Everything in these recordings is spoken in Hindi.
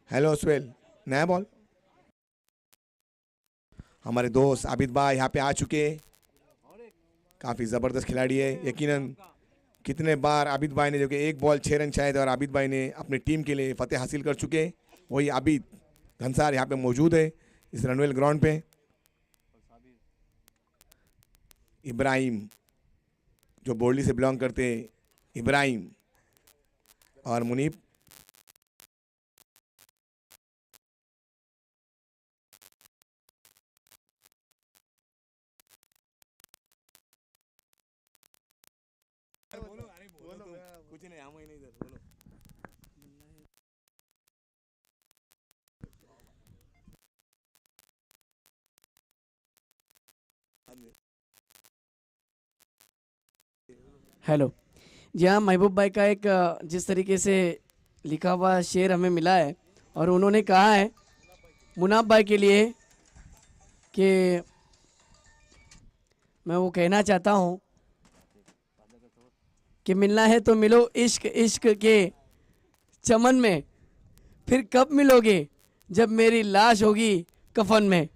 हेलो स्वेल, नया बॉल। हमारे दोस्त आबिद भाई यहाँ पे आ चुके। काफ़ी ज़बरदस्त खिलाड़ी है यकीनन। कितने बार आबिद भाई ने, जो कि एक बॉल 6 रन चाहिए थे, और आबिद भाई ने अपनी टीम के लिए फतेह हासिल कर चुके। वही आबिद घनसार यहाँ पे मौजूद है इस रनवेल ग्राउंड पे। इब्राहिम जो बोर्डली से बिलोंग करते, इब्राहिम और मुनीब। कुछ नहीं, हम ही नहीं इधर बोलो। हेलो जी हाँ, महबूब भाई का एक जिस तरीके से लिखा हुआ शेर हमें मिला है, और उन्होंने कहा है मुनाफ भाई के लिए कि मैं वो कहना चाहता हूँ कि मिलना है तो मिलो इश्क इश्क के चमन में, फिर कब मिलोगे जब मेरी लाश होगी कफन में।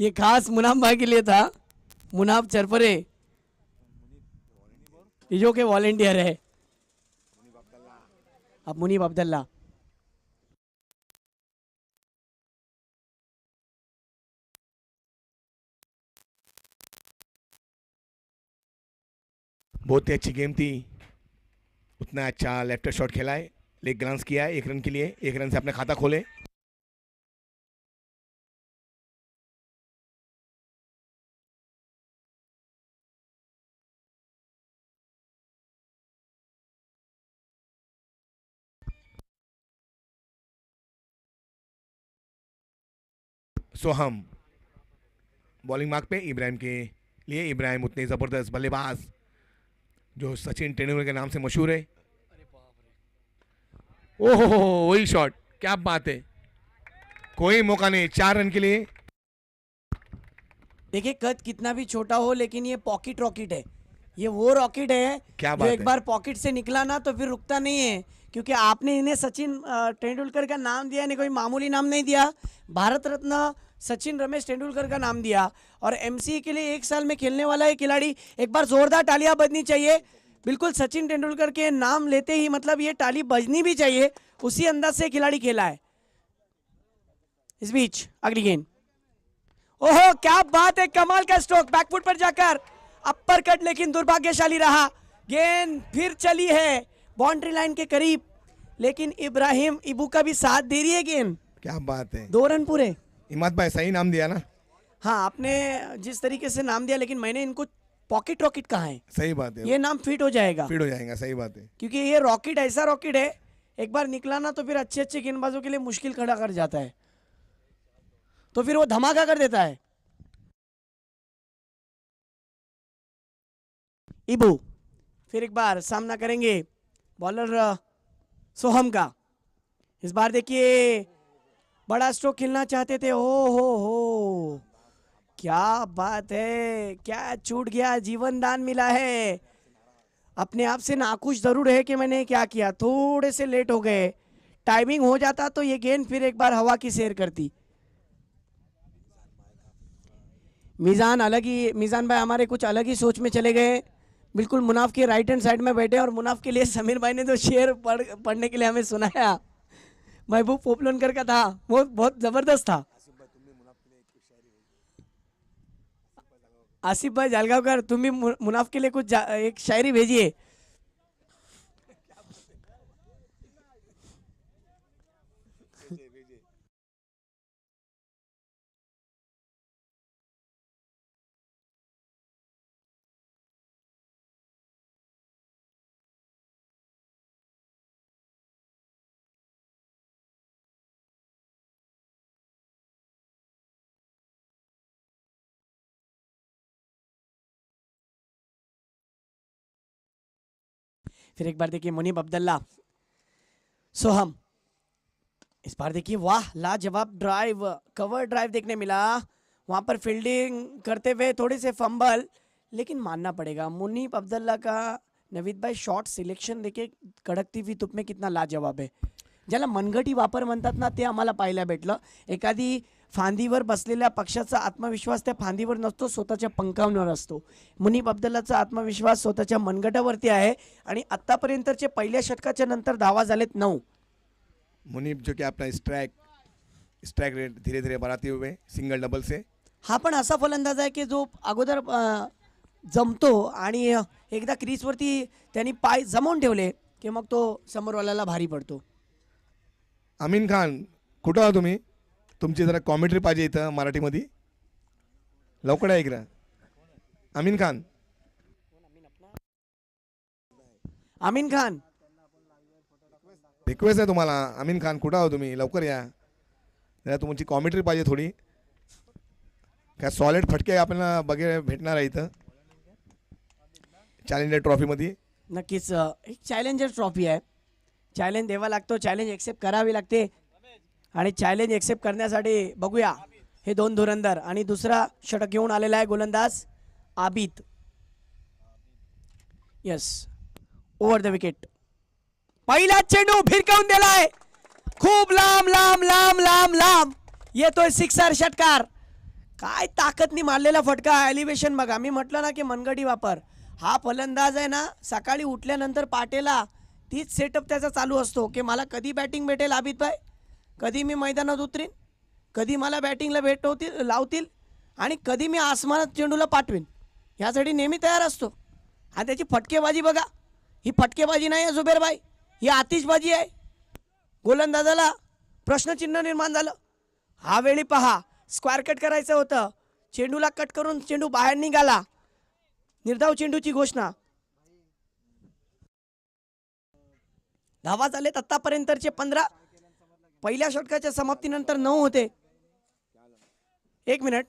ये खास मुनाफ भाई के लिए था। मुनाफ चरपरे ये जो के वॉलेंटियर है। अब मुनीब अब्दुल्ला। बहुत ही अच्छी गेम थी। उतना अच्छा लेफ्ट शॉट खेला है, लेग ग्लांस किया है 1 रन के लिए। 1 रन से अपने खाता खोले। सोहम बॉलिंग मार्क पे इब्राहिम के लिए। इब्राहिम उतने ज़बरदस्त बल्लेबाज जो सचिन तेंदुलकर के नाम से मशहूर है। ओहो वही शॉट, क्या बात है। कोई मौका नहीं, 4 रन के लिए। देखिए कद कितना भी छोटा हो, लेकिन ये पॉकेट रॉकेट है। ये वो रॉकेट है क्या जो बात एक है। बार पॉकेट से निकला ना तो फिर रुकता नहीं है। क्योंकि आपने इन्हें सचिन तेंदुलकर का नाम दिया, इन्हें कोई मामूली नाम नहीं दिया। भारत रत्न सचिन रमेश तेंदुलकर का नाम दिया, और एमसीए के लिए 1 साल में खेलने वाला ये खिलाड़ी। एक बार जोरदार तालियां बजनी चाहिए। बिल्कुल सचिन तेंदुलकर के नाम लेते ही मतलब ये ताली बजनी भी चाहिए, उसी अंदाज से खिलाड़ी खेला है। इस बीच अगली गेंद, ओहो क्या बात है, कमाल का स्ट्रोक बैकफुट पर जाकर अपर कट, लेकिन दुर्भाग्यशाली रहा। गेंद फिर चली है बाउंड्री लाइन के करीब, लेकिन इब्राहिम इबू का भी साथ दे रही है गेंद। क्या बात है। 2 रन पूरे। इमाद भाई सही नाम दिया ना। हाँ, आपने जिस तरीके से नाम दिया, लेकिन मैंने इनको पॉकेट रॉकेट कहा है। सही बात है, ये नाम फिट हो जाएगा, फीड हो जाएगा। सही बात है। क्योंकि ये रॉकेट ऐसा रॉकेट है, एक बार निकला ना तो फिर अच्छे अच्छे गेंदबाजों के लिए मुश्किल खड़ा कर जाता है, तो फिर वो धमाका कर देता है। इबू फिर एक बार सामना करेंगे बॉलर सोहम का। इस बार देखिए बड़ा स्ट्रोक खेलना चाहते थे। हो क्या बात है, क्या छूट गया, जीवन दान मिला है। अपने आप से नाखुश जरूर है कि मैंने क्या किया, थोड़े से लेट हो गए। टाइमिंग हो जाता तो ये गेंद फिर एक बार हवा की सैर करती। मीज़ान भाई हमारे कुछ अलग ही सोच में चले गए। बिल्कुल मुनाफ के राइट हैंड साइड में बैठे, और मुनाफ के लिए समीर भाई ने जो शेर पढ़ने के लिए हमें सुनाया महबूब पोपलनकर का था, वो बहुत जबरदस्त था। आसिफ भाई जालगावकर, तुम भी मुनाफ के लिए कुछ एक शायरी भेजिए। फिर एक बार देखिए मुनीब अब्दुल्ला, सोहम। इस बार देखिए वाह, लाजवाब ड्राइव, कवर ड्राइव देखने मिला। वहां पर फील्डिंग करते हुए थोड़े से फंबल, लेकिन मानना पड़ेगा मुनीब अब्दुल्ला का। नवीद भाई शॉट सिलेक्शन देखिए, कड़कती हुई धूप में कितना लाजवाब है। ज्याला मनगटी वापर म्हणतात ना, ते आम्हाला पाहायला भेटलं. एखादी फांदीवर बसलेल्या पक्षाचा आत्मविश्वास त्या फांदीवर नसतो, स्वतःच्या पंखांवर असतो. मुनीब अब्दुल्लाचा आत्मविश्वास स्वतःच्या मनगटावरती आहे आणि आत्तापर्यंतचे पहिल्या षटकाच्या नंतर धावा झालेत 9. मुनीब जो कि अपना स्ट्राइक रेट धीरे धीरे बढ़ाते हुए सिंगल डबल से हा पण असा फलंदाज आहे की जो अगोदर जमतो आणि एकदा क्रीजवरती त्यांनी पाय जमवून ठेवले की मग तो समोरवाल्याला भारी पडतो. अमीन खान कुठं आहात तुम्ही? तुमची जरा कॉमेंट्री पाहिजे इथं मराठीमध्ये. लवकर आहे इकडं. अमीन खान अमीन खान रिक्वेस्ट आहे तुम्हाला. अमीन खान कुठं आहो तुम्ही? लवकर या. जरा तुमची कॉमेंट्री पाहिजे थोडी. काय सॉलिड फटके आपल्याला बघायला भेटणार आहे इथं चॅलेंजर ट्रॉफीमध्ये. नक्कीच एक चॅलेंजर ट्रॉफी आहे. चॅलेंज द्यावा लागतो, चॅलेंज एक्सेप्ट करावी लागते आणि चॅलेंज एक्सेप्ट करण्यासाठी बघूया हे 2 धुरंधर. आणि दुसरा षटक घेऊन आलेला आहे गोलंदाज Abid. Yes, over the wicket. पहिला चेंडू भिरकावून दिलाय, खूप लांब लांब लांब लांब लांब येतोय सिक्सर. षटकार काय ताकदनी मारलेला फटका. एलिव्हेशन बघा. मी म्हटलं ना की मनगटी वापर. हा फलंदाज आहे ना, सकाळी उठल्यानंतर पाटेला तीच सेटअप त्याचा चालू असतो की मला कधी बॅटिंग भेटेल आबिद भाई, कधी मी मैदानात उतरीन, कधी मला बॅटिंगला भेटवतील लावतील आणि कधी मी आसमानात चेंडूला पाठवीन, ह्यासाठी नेहमी तयार असतो. हा त्याची फटकेबाजी बघा. ही फटकेबाजी नाही आहे जुबेर भाई, ही आतिषबाजी आहे. गोलंदाजाला प्रश्नचिन्ह निर्माण झालं. हा वेळी पहा, स्क्वेअर कट करायचं होतं, चेंडूला कट करून चेंडू बाहेर निघाला. निर्धाव चेंडूची घोषणा. धावा झालेत आतापर्यंतचे 15. पहिल्या षटकाच्या समाप्तीनंतर 9 होते. 1 मिनिट.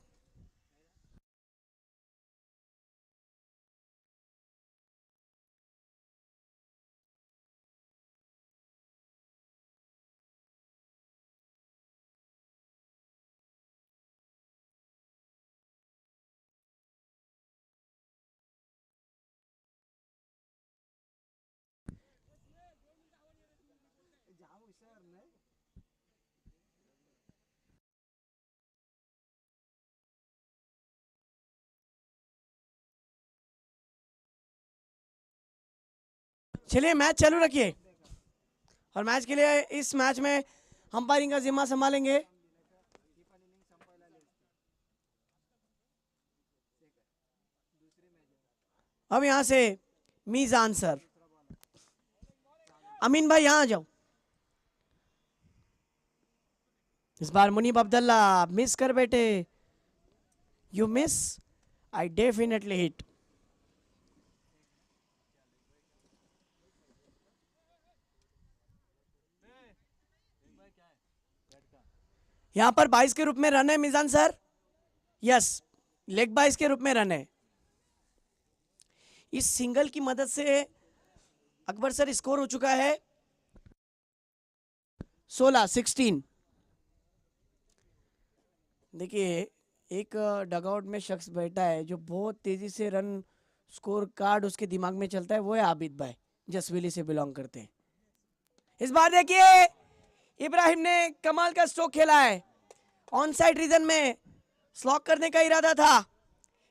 चलिए मैच चालू रखिए और मैच के लिए इस मैच में अंपायरिंग का जिम्मा संभालेंगे अब यहां से मीजान सर. अमीन भाई यहां आ जाओ. इस बार मुनीब अब्दुल्ला मिस कर बैठे. You miss, I definitely hit. यहां पर 22 के रूप में रन है मिजान सर. यस, लेग 22 के रूप में रन है. इस सिंगल की मदद से अकबर सर स्कोर हो चुका है 16. देखिए, एक डगआउट में शख्स बैठा है जो बहुत तेजी से रन स्कोर कार्ड उसके दिमाग में चलता है, वो है आबिद भाई, जसवेली से बिलोंग करते हैं. इस बार देखिए इब्राहिम ने कमाल का स्ट्रोक खेला है. ऑन साइड रीजन में स्लॉक करने का इरादा था.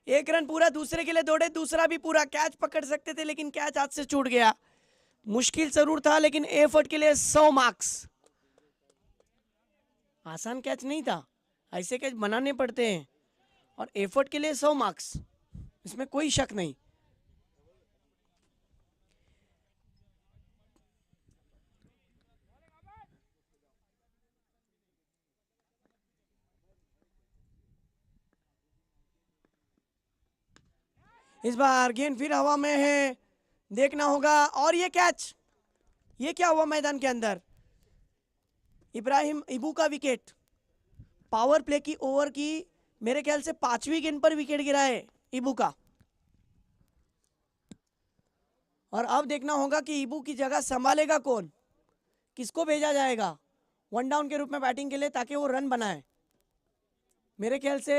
1 रन पूरा दूसरे के लिए दौड़े, दूसरा भी पूरा. कैच पकड़ सकते थे लेकिन कैच हाथ से छूट गया. मुश्किल जरूर था लेकिन एफर्ट के लिए 100 मार्क्स. आसान कैच नहीं था, ऐसे कैच बनाने पड़ते हैं और एफर्ट के लिए 100 मार्क्स, इसमें कोई शक नहीं. इस बार गेंद फिर हवा में है, देखना होगा. और ये कैच, ये क्या हुआ मैदान के अंदर? इब्राहिम इबू का विकेट. पावर प्ले की ओवर की मेरे ख्याल से 5वीं गेंद पर विकेट गिरा है इबू का. और अब देखना होगा कि इबू की जगह संभालेगा कौन, किसको भेजा जाएगा 1 डाउन के रूप में बैटिंग के लिए ताकि वो रन बनाए. मेरे ख्याल से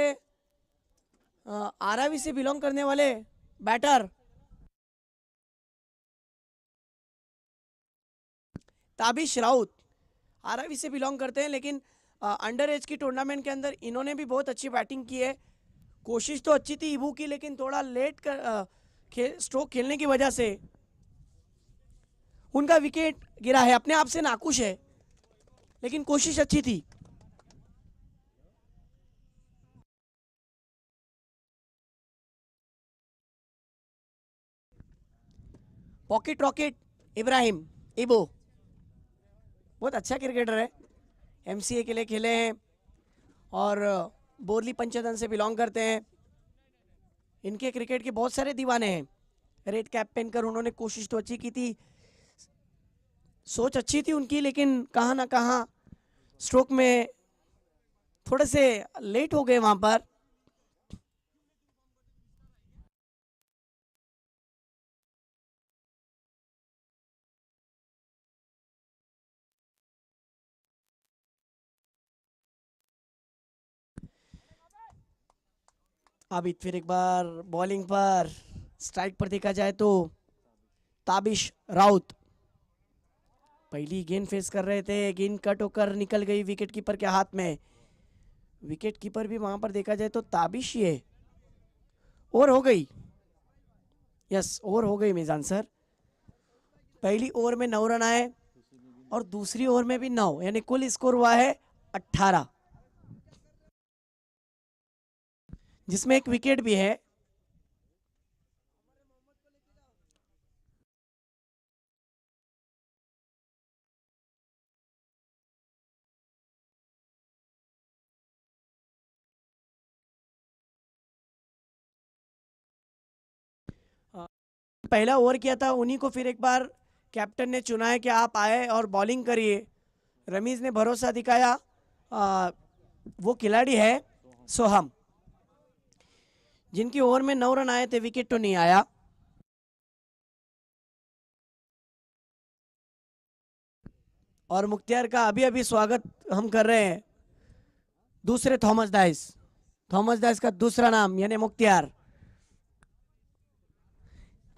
आरआरबी से बिलोंग करने वाले बैटर ताबिश राउत आरआरबी से बिलोंग करते हैं, लेकिन अंडर एज की टूर्नामेंट के अंदर इन्होंने भी बहुत अच्छी बैटिंग की है। कोशिश तो अच्छी थी इबू की, लेकिन थोड़ा लेट स्ट्रोक खेलने की वजह से उनका विकेट गिरा है। अपने आप से नाखुश है, लेकिन कोशिश अच्छी थी। पॉकेट रॉकेट इब्राहिम इबो बहुत अच्छा क्रिकेटर है, एमसीए के लिए खेले हैं और बोरली पंचतन से बिलोंग करते हैं। इनके क्रिकेट के बहुत सारे दीवाने हैं। रेड कैप पहनकर उन्होंने कोशिश तो अच्छी की थी, सोच अच्छी थी उनकी, लेकिन कहाँ ना कहाँ स्ट्रोक में थोड़े से लेट हो गए वहां पर। अभी फिर एक बार बॉलिंग पर, स्ट्राइक पर देखा जाए तो ताबिश राउत पहली गेंद फेस कर रहे थे, गेंद कट होकर निकल गई विकेट कीपर के हाथ में। विकेट कीपर भी वहां पर देखा जाए तो ताबिश ही है। ओवर हो गई, यस ओवर हो गई मिजान सर। पहली ओवर में 9 रन आए और दूसरी ओवर में भी 9, यानी कुल स्कोर हुआ है 18, जिसमें एक विकेट भी है। पहला ओवर किया था उन्हीं को फिर एक बार कैप्टन ने चुना है कि आप आए और बॉलिंग करिए। रमीज ने भरोसा दिखाया। वो खिलाड़ी है सोहम, जिनकी ओवर में 9 रन आए थे, विकेट तो नहीं आया। और मुख्तियार का अभी अभी स्वागत हम कर रहे हैं, दूसरे थॉमस डाइस का दूसरा नाम यानी मुख्तियार।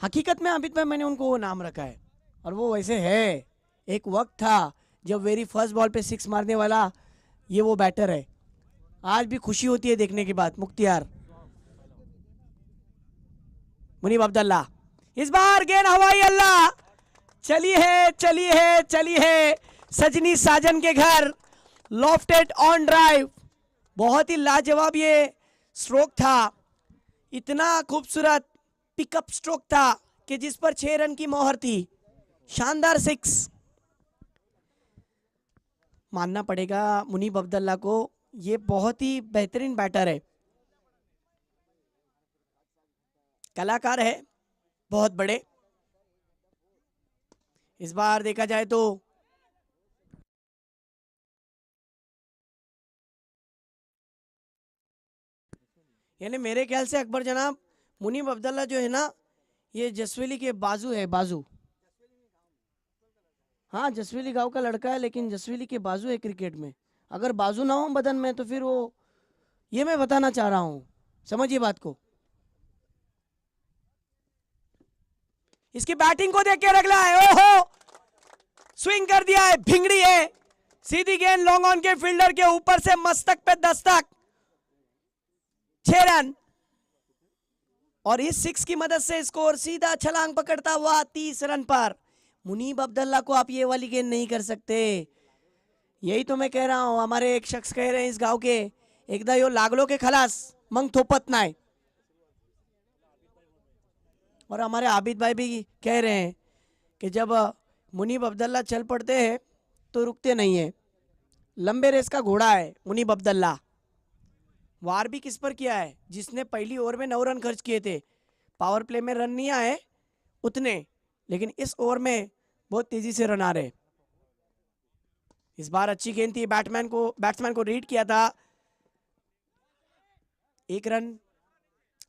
हकीकत में आबिद भाई मैंने उनको वो नाम रखा है और वो वैसे है। एक वक्त था जब वेरी फर्स्ट बॉल पे 6 मारने वाला ये वो बैटर है। आज भी खुशी होती है देखने के बाद। मुख्तियार, मुनीब अब्दुल्ला, इस बार गेंद हवाई अल्लाह, चली है चली है चली है सजनी साजन के घर, लॉफ्टेड ऑन ड्राइव। बहुत ही लाजवाब ये स्ट्रोक था, इतना खूबसूरत पिकअप स्ट्रोक था कि जिस पर 6 रन की मोहर थी। शानदार 6, मानना पड़ेगा मुनीब अब्दुल्ला को, ये बहुत ही बेहतरीन बैटर है, कलाकार है बहुत बड़े। इस बार देखा जाए तो यानी मेरे ख्याल से अकबर जनाब, मुनीब अब्दुल्ला जो है ना, ये जसवेली के बाजू है, बाजू। हाँ, जसवेली गांव का लड़का है, लेकिन जसवेली के बाजू है क्रिकेट में। अगर बाजू ना हो बदन में तो फिर वो, ये मैं बताना चाह रहा हूँ, समझिए बात को। इसकी बैटिंग को देख के रगला है, ओहो स्विंग कर दिया है, भिंगड़ी है, सीधी गेंद लॉन्ग ऑन के फील्डर के ऊपर से मस्तक पे दस्तक, 6 रन। और इस 6 की मदद से स्कोर सीधा छलांग पकड़ता हुआ 30 रन पर। मुनीब अब्दुल्ला को आप ये वाली गेंद नहीं कर सकते, यही तो मैं कह रहा हूं। हमारे एक शख्स कह रहे हैं इस गांव के, एकदा यो लागलो के खलास मंग थोपत नाय। और हमारे आबिद भाई भी कह रहे हैं कि जब मुनीब अब्दुल्ला चल पड़ते हैं तो रुकते नहीं है। लंबे रेस का घोड़ा है मुनीब अब्दुल्ला। वार भी किस पर किया है, जिसने पहली ओवर में 9 रन खर्च किए थे। पावर प्ले में रन नहीं आए उतने, लेकिन इस ओवर में बहुत तेजी से रन आ रहे। इस बार अच्छी गेंद थी, बैट्समैन को रीड किया था, 1 रन।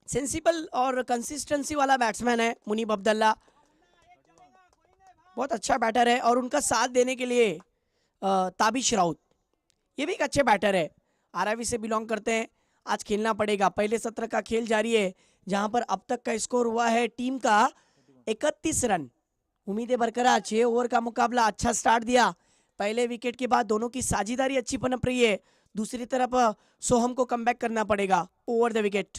सेंसिबल और कंसिस्टेंसी वाला बैट्समैन है मुनीब अब्दुल्ला, बहुत अच्छा बैटर है। और उनका साथ देने के लिए ताबिश राउत, ये भी एक अच्छे बैटर है, आरआरबी से बिलोंग करते हैं। आज खेलना पड़ेगा, पहले सत्र का खेल जारी है, जहां पर अब तक का स्कोर हुआ है टीम का 31 रन। उम्मीदें बरकरार, 6 ओवर का मुकाबला, अच्छा स्टार्ट दिया। पहले विकेट के बाद दोनों की साझेदारी अच्छी पनप रही है। दूसरी तरफ सोहम को कमबैक करना पड़ेगा ओवर द विकेट।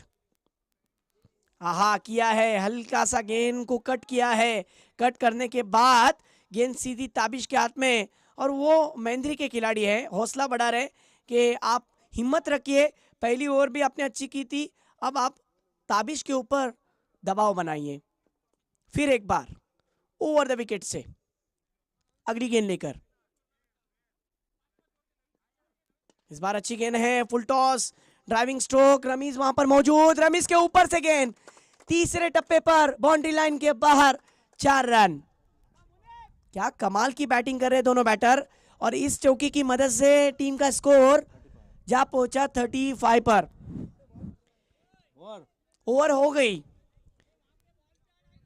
आहा, किया है, हल्का सा गेंद को कट किया है। कट करने के बाद गेंद सीधी ताबिश के हाथ में, और वो महेंद्री के खिलाड़ी है, हौसला बढ़ा रहे कि आप हिम्मत रखिए, पहली ओवर भी आपने अच्छी की थी, अब आप ताबिश के ऊपर दबाव बनाइए। फिर एक बार ओवर द विकेट से अगली गेंद लेकर, इस बार अच्छी गेंद है, full toss, driving stroke, Rameez वहां पर मौजूद, रमीज के ऊपर से गेंद तीसरे टप्पे पर बाउंड्री लाइन के बाहर, 4 रन। क्या कमाल की बैटिंग कर रहे हैं दोनों बैटर, और इस चौकी की मदद से टीम का स्कोर जा पहुंचा 35 पर। ओवर हो गई,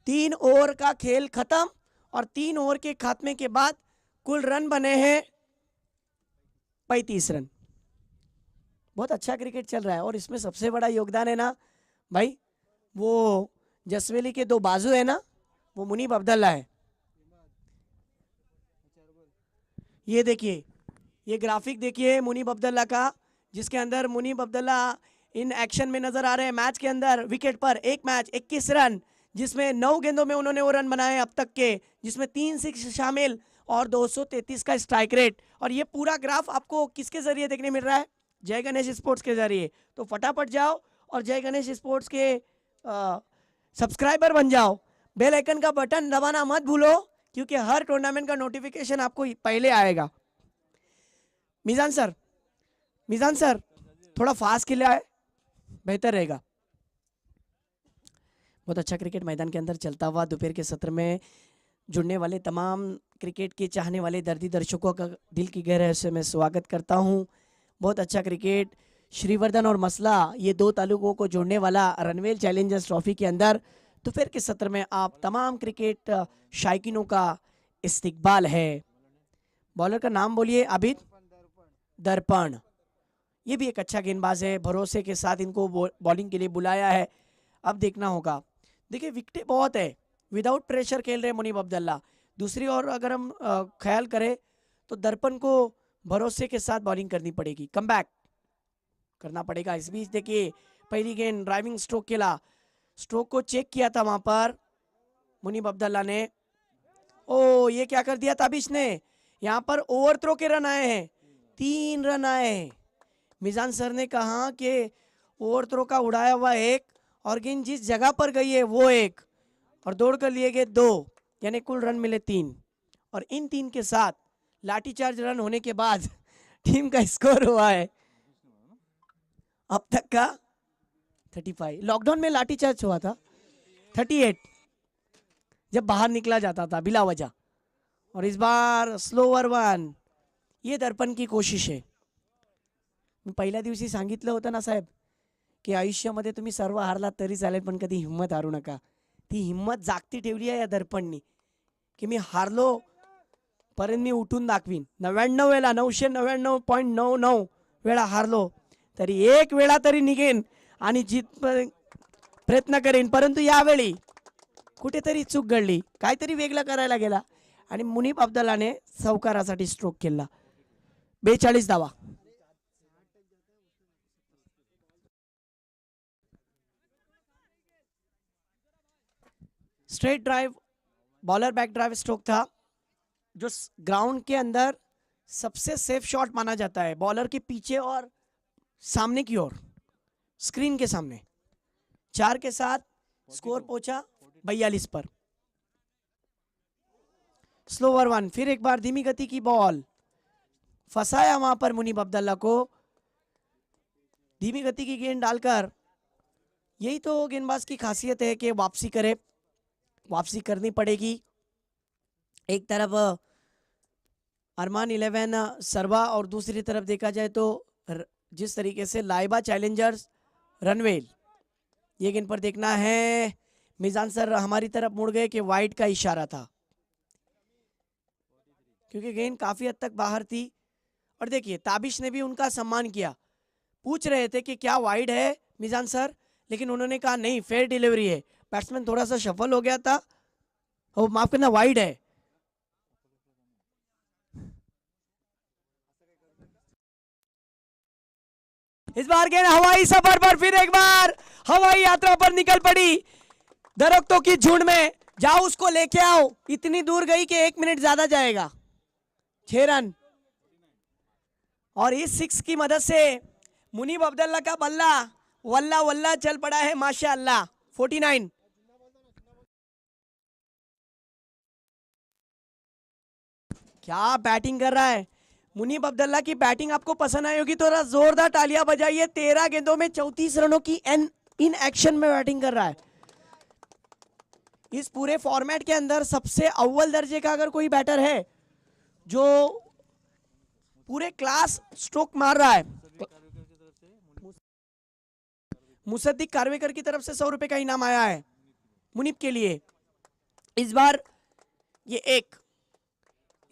3 ओवर का खेल खत्म, और 3 ओवर के खात्मे के बाद कुल रन बने हैं 35 रन। बहुत अच्छा क्रिकेट चल रहा है, और इसमें सबसे बड़ा योगदान है ना भाई, वो जसवेली के 2 बाजू है ना, वो मुनीब अब्दुल्ला है। ये देखिए, ये ग्राफिक देखिए मुनीब अब्दुल्ला का, जिसके अंदर मुनीब अब्दुल्ला इन एक्शन में नजर आ रहे हैं। मैच के अंदर विकेट पर एक मैच 21 रन, जिसमें 9 गेंदों में उन्होंने वो रन बनाए अब तक के, जिसमें 3 सिक्स शामिल और 233 का स्ट्राइक रेट। और ये पूरा ग्राफ आपको किसके जरिए देखने मिल रहा है? जय गणेश स्पोर्ट्स के जरिए। तो फटाफट जाओ और जय गणेश स्पोर्ट्स के सब्सक्राइबर बन जाओ। बेल आइकन का बटन दबाना मत भूलो, क्योंकि हर टूर्नामेंट का नोटिफिकेशन आपको पहले आएगा। मिजान सर थोड़ा फास्ट खेला है, बेहतर रहेगा। बहुत अच्छा क्रिकेट मैदान के अंदर चलता हुआ दोपहर के सत्र में जुड़ने वाले तमाम क्रिकेट के चाहने वाले दर्दी दर्शकों का दिल की गहराई से मैं स्वागत करता हूं। बहुत अच्छा क्रिकेट, श्रीवर्धन और मसला, ये 2 तालुकों को जोड़ने वाला रनवेल चैलेंजर्स ट्रॉफी के अंदर दोपहर के सत्र में आप तमाम क्रिकेट शायकीनों का इस्तकबाल है। बॉलर का नाम बोलिए। आबिद दर्पण, ये भी एक अच्छा गेंदबाज है, भरोसे के साथ इनको बॉलिंग के लिए बुलाया है। अब देखना होगा, देखिए विकेटें बहुत है, विदाउट प्रेशर खेल रहे मुनीब अब्दुल्ला। दूसरी ओर अगर हम ख्याल करें तो दर्पण को भरोसे के साथ बॉलिंग करनी पड़ेगी, कमबैक करना पड़ेगा। इस बीच देखिए पहली गेंद ड्राइविंग स्ट्रोक खेला, स्ट्रोक को चेक किया था वहां पर मुनीब अब्दुल्ला ने। ओ, ये क्या कर दिया ताबिश ने, यहाँ पर ओवर थ्रो के रन आए हैं, 3 रन आए हैं। मिजान सर ने कहा कि ओवर थ्रो का उड़ाया हुआ 1, और गेंद जिस जगह पर गई है वो 1, और दौड़ कर लिए गए 2, यानी कुल रन मिले 3। और इन 3 के साथ लाठीचार्ज रन होने के बाद टीम का स्कोर हुआ है अब तक का 35। लॉकडाउन में लाठीचार्ज हुआ था 38, जब बाहर निकला जाता था बिला वजह। और इस बार स्लोवर 1, ये दर्पण की कोशिश है। मी पहिल्या दिवशी सांगितलं होतं ना साहेब, की आयुष्यामध्ये तुम्ही सर्व हारलात तरी चालेल, पण कधी हिम्मत हारू नका। ती हिम्मत जागती ठेवली आहे या दर्पणनी, की मी हारलो परंतु मी उठून दाखवीन। 99 वेळा 999.99 वेळा हारलो तरी 1 वेळा तरी निघेन आणि प्रयत्न करेन, परंतु यावेळी कुठेतरी चूक घडली, काहीतरी वेगळं करायला गेला, आणि मुनीब अब्दुल्लाने सावकारासाठी स्ट्रोक केला। 42 धावा। Straight drive, bowler back drive stroke था, जो ग्राउंड के अंदर सबसे सेफ शॉट माना जाता है, बॉलर के पीछे और सामने की ओर, स्क्रीन के सामने। 4 के साथ स्कोर पहुंचा 42 पर। स्लोवर 1, फिर एक बार धीमी गति की बॉल, फंसाया वहां पर मुनीब अब्दुल्ला को, धीमी गति की गेंद डालकर। यही तो गेंदबाज की खासियत है कि वापसी करे, वापसी करनी पड़ेगी। एक तरफ अरमान 11 सरवा, और दूसरी तरफ देखा जाए तो जिस तरीके से लाइबा चैलेंजर्स रनवेल, ये गेंद पर देखना है। मिजान सर हमारी तरफ मुड़ गए कि वाइड का इशारा था, क्योंकि गेंद काफी हद तक बाहर थी। और देखिए ताबिश ने भी उनका सम्मान किया, पूछ रहे थे कि क्या वाइड है मिजान सर, लेकिन उन्होंने कहा नहीं, फेयर डिलीवरी है। बैट्समैन थोड़ा सा शफल हो गया था, माफ करना, वाइड है। इस बार गेंद हवाई सफर पर फिर एक बार हवाई यात्रा पर निकल पड़ी दरख्तों की झुंड में। जाओ उसको लेके आओ, इतनी दूर गई कि 1 मिनट ज्यादा जाएगा। 6 रन और इस 6 की मदद से मुनीब अब्दुल्ला का बल्ला वल्ला वल्ला चल पड़ा है माशाअल्लाह। 49। क्या बैटिंग कर रहा है मुनीब अब्दुल्ला की। बैटिंग आपको पसंद आई होगी तो थोड़ा जोरदार तालियां बजाइए। 13 गेंदों में 34 रनों की इन एक्शन में बैटिंग कर रहा है। इस पूरे फॉर्मेट के अंदर सबसे अव्वल दर्जे का अगर कोई बैटर है जो पूरे क्लास स्ट्रोक मार रहा है, मुसद्दिक कारवेकर की तरफ से 100 रुपए का इनाम आया है मुनीब के लिए। इस बार ये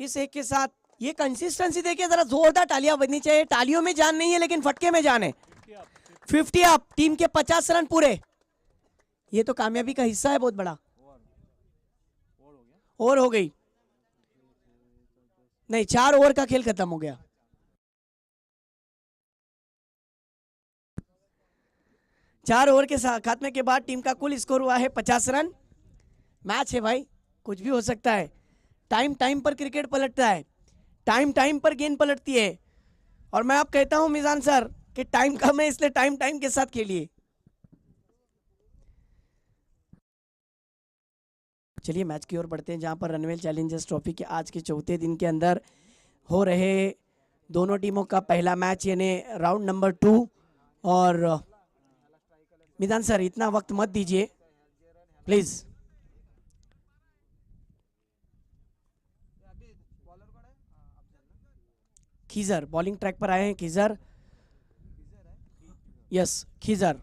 इस एक के साथ ये कंसिस्टेंसी देखिए, जरा जोरदार तालियां बजनी चाहिए। तालियों में जान नहीं है लेकिन फटके में जान है। 50 अप, टीम के 50 रन पूरे। ये तो कामयाबी का हिस्सा है बहुत बड़ा। ओवर हो गई नहीं, 4 ओवर का खेल खत्म हो गया। चार ओवर के खात्मे के बाद टीम का कुल स्कोर हुआ है 50 रन। मैच है भाई, कुछ भी हो सकता है। टाइम टाइम पर क्रिकेट पलटता है, टाइम टाइम पर गेंद पलटती है। और मैं आप कहता हूं मिजान सर कि टाइम कम है इसलिए टाइम टाइम के साथ खेलिए। चलिए मैच की ओर बढ़ते हैं जहां पर रनवेल चैलेंजर्स ट्रॉफी के आज के चौथे दिन के अंदर हो रहे दोनों टीमों का पहला मैच यानी राउंड नंबर 2। और मिजान सर इतना वक्त मत दीजिए प्लीज। खीजर बॉलिंग ट्रैक पर आए हैं। खीजर, यस खीजर।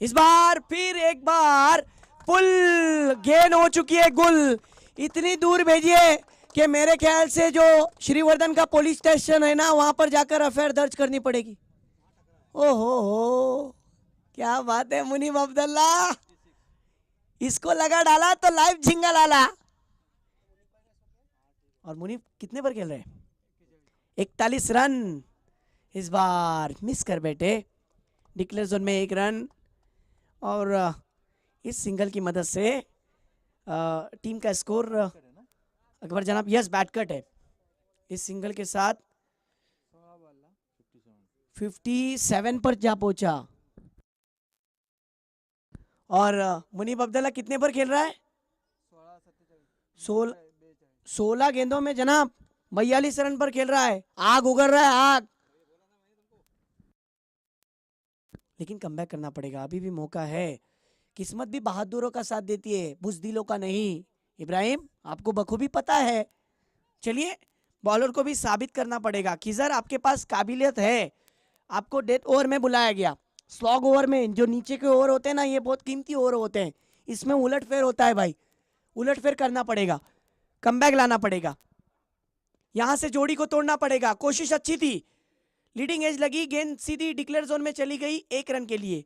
इस बार फिर एक बार पुल गेंद हो चुकी है गुल। इतनी दूर भेजिए कि मेरे ख्याल से जो श्रीवर्धन का पुलिस स्टेशन है ना वहां पर जाकर एफआईआर दर्ज करनी पड़ेगी। ओहो क्या बात है मुनीब अब्दुल्ला, इसको लगा डाला तो लाइव झिंगा डाला। और मुनीब कितने पर खेल रहे हैं? 41 रन। इस बार मिस कर बैठे। डिक्लेयर जोन में 1 रन और इस सिंगल की मदद से टीम का स्कोर अकबर जनाब यस बैट कट है। इस सिंगल के साथ 57 पर जा पहुंचा। और मुनीब अब्दुल्ला कितने पर खेल रहा है? 16 गेंदों में जनाब 42 रन पर खेल रहा है। आग उगल रहा है आग। लेकिन कमबैक करना पड़ेगा, अभी भी मौका है। किस्मत भी बहादुरों का साथ देती है, बुजदिलों का नहीं। इब्राहिम आपको बखूबी पता है। चलिए बॉलर को भी साबित करना पड़ेगा। खिजर आपके पास काबिलियत है, आपको डेथ ओवर में बुलाया गया। स्लॉग ओवर में जो नीचे के ओवर होते हैं ना, ये बहुत कीमती ओवर होते हैं। इसमें उलटफेर होता है भाई, उलटफेर करना पड़ेगा, कमबैक लाना पड़ेगा, यहां से जोड़ी को तोड़ना पड़ेगा। कोशिश अच्छी थी, लीडिंग एज लगी, गेंद सीधी डिक्लेयर जोन में चली गई 1 रन के लिए।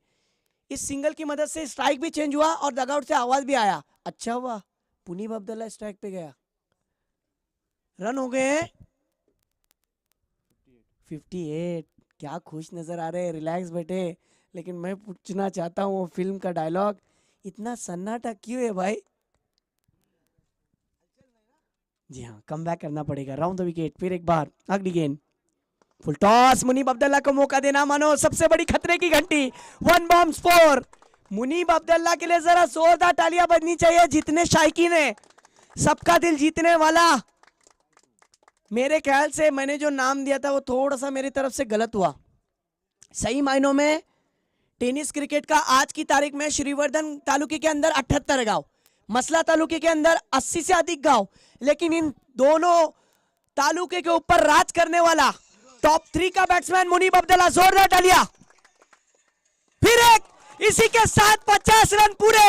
इस सिंगल की मदद से स्ट्राइक भी चेंज हुआ और डगआउट से आवाज भी आया। अच्छा हुआ मुनीब अब्दुल्ला स्ट्राइक पे गया। रन हो गए हैं 58। क्या खुश नजर आ रहे हैं, रिलैक्स बैठे। लेकिन मैं पूछना चाहता हूँ वो फिल्म का डायलॉग, इतना सन्नाटा क्यों है भाई? जी हाँ, कम बैक करना पड़ेगा। राउंड द विकेट, फिर एक बार अगली गेंद, फुल टॉस। मुनीब अब्दुल्ला को मौका देना मानो सबसे बड़ी खतरे की घंटी। 1 बॉम्ब 4। मुनीब अब्दुल्ला के लिए जरा जोरदार तालियां बजनी चाहिए। जितने शायकीन है, सबका दिल जीतने वाला। मेरे ख्याल से मैंने जो नाम दिया था वो थोड़ा सा मेरी तरफ से गलत हुआ। सही मायनों में टेनिस क्रिकेट का आज की तारीख में श्रीवर्धन तालुके के अंदर 78 गांव, मसला तालुके के अंदर 80 से अधिक गांव, लेकिन इन दोनों तालुके के ऊपर राज करने वाला टॉप 3 का बैट्समैन मुनीब अब्दुल्ला। जोरदार तालियां। फिर एक, इसी के साथ 50 रन पूरे।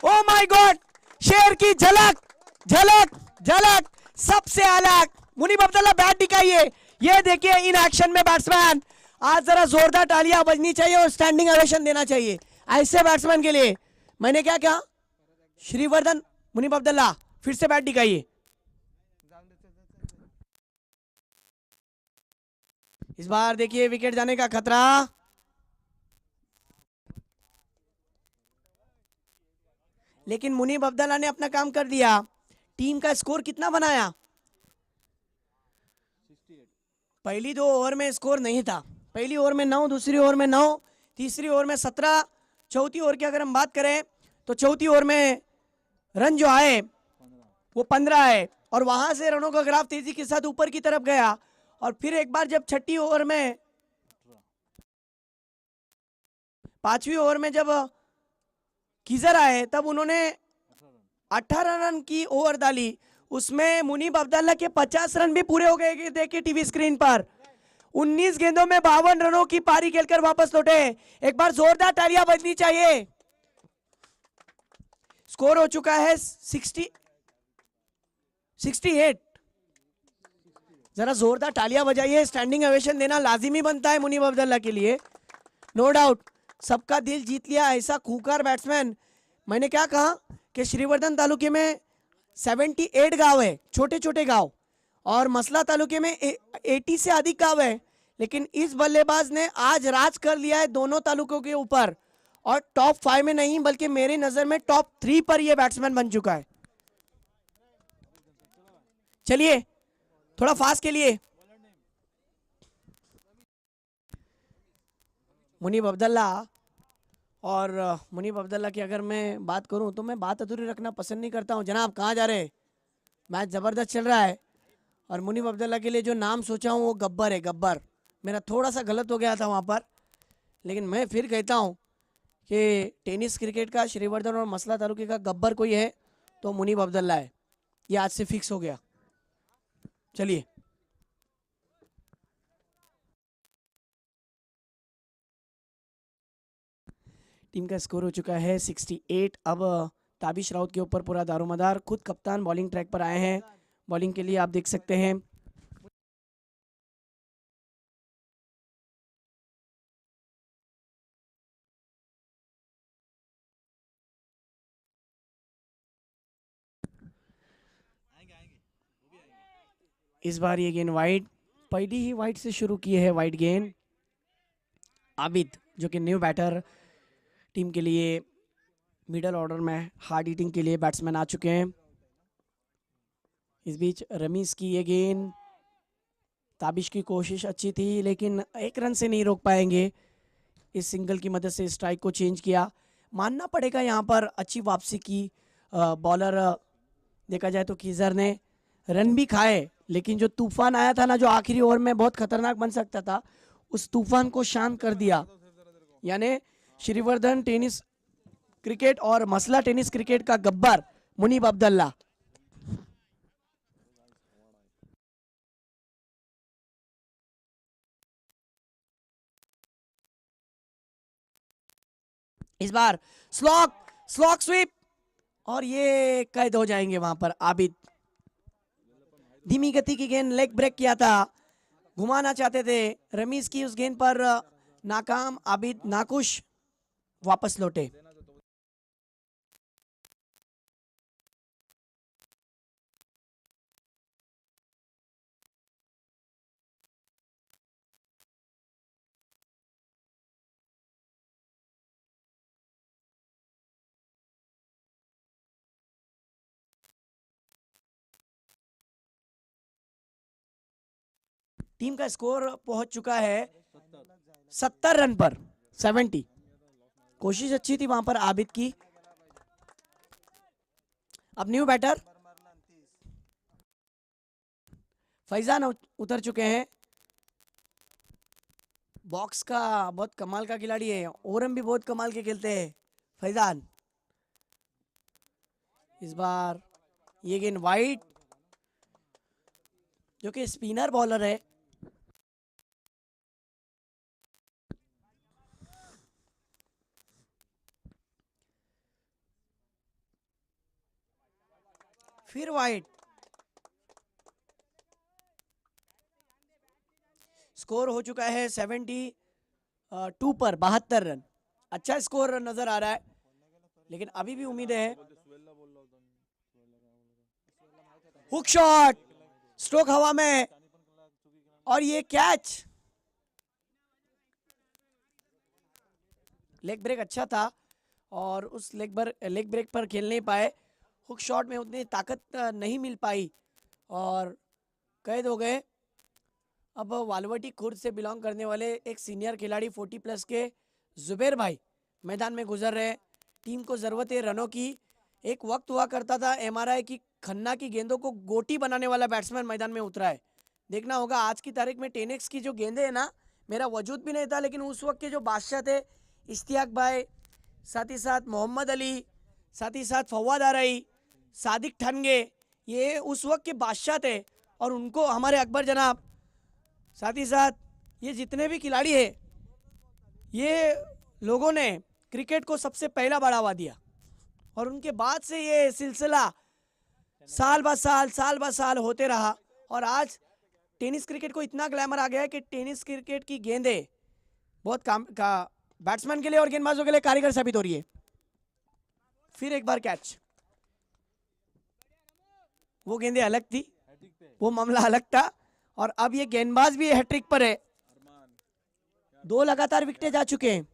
ओ माय गॉड, शेर की झलक झलक झलक सबसे अलग। मुनीब अब्दुल्ला बैट दिखाइए। ये देखिए इन एक्शन में बैट्समैन। आज जरा जोरदार तालियां बजनी चाहिए और स्टैंडिंग ओवेशन देना चाहिए ऐसे बैट्समैन के लिए। मैंने क्या कहा? श्रीवर्धन मुनीब अब्दुल्ला फिर से बैट दिखाइए। इस बार देखिए विकेट जाने का खतरा। लेकिन मुनीब अब्दुल्ला ने अपना काम कर दिया। टीम का स्कोर कितना बनाया? पहली 2 ओवर में स्कोर नहीं था। पहली ओवर में 9, दूसरी ओवर में 9, तीसरी ओवर में 17, चौथी ओवर की अगर हम बात करें तो चौथी ओवर में रन जो आए वो 15 आए और वहां से रनों का ग्राफ तेजी के साथ ऊपर की तरफ गया। और फिर एक बार जब छठी ओवर में, पांचवी ओवर में जब कीजर आए तब उन्होंने 18 रन की ओवर डाली। उसमें मुनीब अब्दुल्ला के 50 रन भी पूरे हो गए। देखिए टीवी स्क्रीन पर 19 गेंदों में 52 रनों की पारी खेलकर वापस लौटे। एक बार जोरदार तालियां बजनी चाहिए। स्कोर हो चुका है 68। जरा जोरदार तालियां बजाइए। स्टैंडिंग ओवेशन देना लाजिमी बनता है मुनीब अब्दुल्ला के लिए, नो डाउट। सबका दिल जीत लिया ऐसा खूंखार बैट्समैन। मैंने क्या कहा कि श्रीवर्धन तालुके में 78 गांव है, छोटे छोटे गांव, और मसला तालुके में 80 से अधिक गांव है। लेकिन इस बल्लेबाज ने आज राज कर लिया है दोनों तालुकों के ऊपर, और टॉप 5 में नहीं बल्कि मेरी नजर में टॉप 3 पर यह बैट्समैन बन चुका है। चलिए थोड़ा फास्ट के लिए मुनीब अब्दुल्ला। और मुनीब अब्दुल्ला की अगर मैं बात करूं तो मैं बात अधूरी रखना पसंद नहीं करता हूं। जनाब कहाँ जा रहे हैं? मैच ज़बरदस्त चल रहा है और मुनीब अब्दुल्ला के लिए जो नाम सोचा हूं वो गब्बर है। गब्बर मेरा थोड़ा सा गलत हो गया था वहां पर, लेकिन मैं फिर कहता हूं कि टेनिस क्रिकेट का श्रीवर्धन और मसला तालुके का गब्बर कोई है तो मुनीब अब्दुल्ला है। ये आज से फिक्स हो गया। चलिए टीम का स्कोर हो चुका है 68। अब ताबिश राउत के ऊपर पूरा दारोमदार। खुद कप्तान बॉलिंग ट्रैक पर आए हैं। बॉलिंग के लिए आप देख सकते हैं इस बार ये गेंद वाइड, पहली ही वाइड से शुरू की है वाइड गेंद। आबिद जो कि न्यू बैटर टीम के लिए मिडल ऑर्डर में हार्ड हिटिंग के लिए बैट्समैन आ चुके हैं। इस बीच रमीज की ये गेंद, ताबिश की कोशिश अच्छी थी लेकिन एक रन से नहीं रोक पाएंगे। इस सिंगल की मदद से स्ट्राइक को चेंज किया। मानना पड़ेगा यहाँ पर अच्छी वापसी की। बॉलर देखा जाए तो कीजर ने रन भी खाए, लेकिन जो तूफान आया था ना, जो आखिरी ओवर में बहुत खतरनाक बन सकता था, उस तूफान को शांत कर दिया। यानी श्रीवर्धन टेनिस क्रिकेट और मसला टेनिस क्रिकेट का गब्बर मुनीब अब्दुल्ला। इस बार स्लॉक स्वीप और ये कैद हो जाएंगे वहां पर। आबिद धीमी गति की गेंद, लेग ब्रेक किया था, घुमाना चाहते थे। रमीज की उस गेंद पर नाकाम। आबिद नाखुश वापस लौटे। टीम का स्कोर पहुंच चुका है 70 रन पर। 70। कोशिश अच्छी थी वहां पर आबिद की। अब न्यू बैटर फैजान उतर चुके हैं। बॉक्स का बहुत कमाल का खिलाड़ी है। ओरम भी बहुत कमाल के खेलते हैं फैजान। इस बार ये गेंद वाइड, जो कि स्पिनर बॉलर है। फिर वाइड। स्कोर हो चुका है 72 पर 72 रन। अच्छा स्कोर नजर आ रहा है, लेकिन अभी भी उम्मीद है। हुक शॉट, स्ट्रोक हवा में, और ये कैच। लेग ब्रेक अच्छा था और उस लेग ब्रेक पर खेल नहीं पाए। हुक शॉट में उतनी ताकत नहीं मिल पाई और कैद हो गए। अब वालवटी खुर्द से बिलोंग करने वाले एक सीनियर खिलाड़ी 40 प्लस के जुबैर भाई मैदान में गुजर रहे हैं। टीम को ज़रूरत है रनों की। एक वक्त हुआ करता था एमआरआई की खन्ना की गेंदों को गोटी बनाने वाला बैट्समैन मैदान में उतरा है। देखना होगा आज की तारीख में 10x की जो गेंदें है ना, मेरा वजूद भी नहीं था लेकिन उस वक्त के जो बादशाह थे इश्तियाक भाई, साथ ही साथ मोहम्मद अली, साथ ही साथ फवाद आरई, सादिक ठनगे, ये उस वक्त के बादशाह थे। और उनको हमारे अकबर जनाब, साथ ही साथ ये जितने भी खिलाड़ी हैं, ये लोगों ने क्रिकेट को सबसे पहला बढ़ावा दिया और उनके बाद से ये सिलसिला साल ब साल होते रहा। और आज टेनिस क्रिकेट को इतना ग्लैमर आ गया है कि टेनिस क्रिकेट की गेंदें बहुत काम का बैट्समैन के लिए और गेंदबाजों के लिए कारीगर साबित हो रही है। फिर एक बार कैच, वो गेंदें अलग थी, वो मामला अलग था। और अब ये गेंदबाज भी हैट्रिक पर है, 2 लगातार विकेटें जा चुके हैं।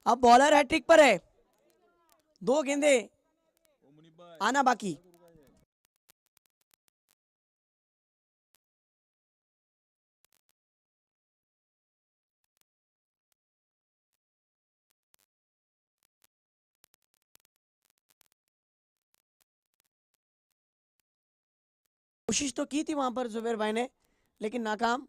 अब बॉलर हैट्रिक पर है, 2 गेंदें आना बाकी। कोशिश तो की थी वहां पर जुबैर भाई ने, लेकिन नाकाम।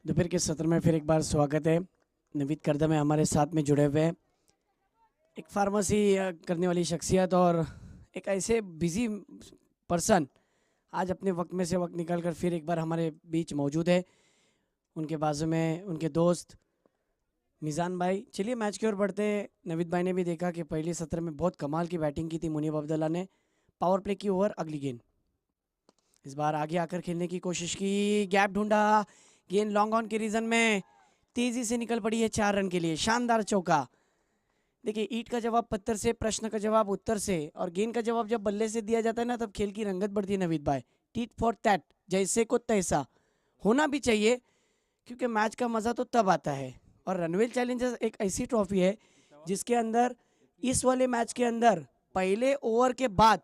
दोपहर के सत्र में फिर एक बार स्वागत है। नवीद करदम है हमारे साथ में जुड़े हुए हैं, एक फार्मेसी करने वाली शख्सियत और एक ऐसे बिजी पर्सन आज अपने वक्त में से वक्त निकाल कर फिर एक बार हमारे बीच मौजूद है। उनके बाजू में उनके दोस्त मिजान भाई। चलिए मैच की ओर बढ़ते हैं। नवीद भाई ने भी देखा कि पहले सत्र में बहुत कमाल की बैटिंग की थी मुनीब अब्दुल्ला ने। पावर प्ले की ओवर अगली गेंद, इस बार आगे आकर खेलने की कोशिश की, गैप ढूंढा, गेंद लॉन्ग ऑन के रीजन में तेजी से निकल पड़ी है 4 रन के लिए। शानदार चौका। देखिए ईंट का जवाब पत्थर से, प्रश्न का जवाब उत्तर से, और गेंद का जवाब जब बल्ले से दिया जाता है ना तब खेल की रंगत बढ़ती है। नवीद भाई टीट फॉर टैट, जैसे को तैसा होना भी चाहिए, क्योंकि मैच का मजा तो तब आता है। और रनवेल चैलेंजर्स एक ऐसी ट्रॉफी है जिसके अंदर इस वाले मैच के अंदर पहले ओवर के बाद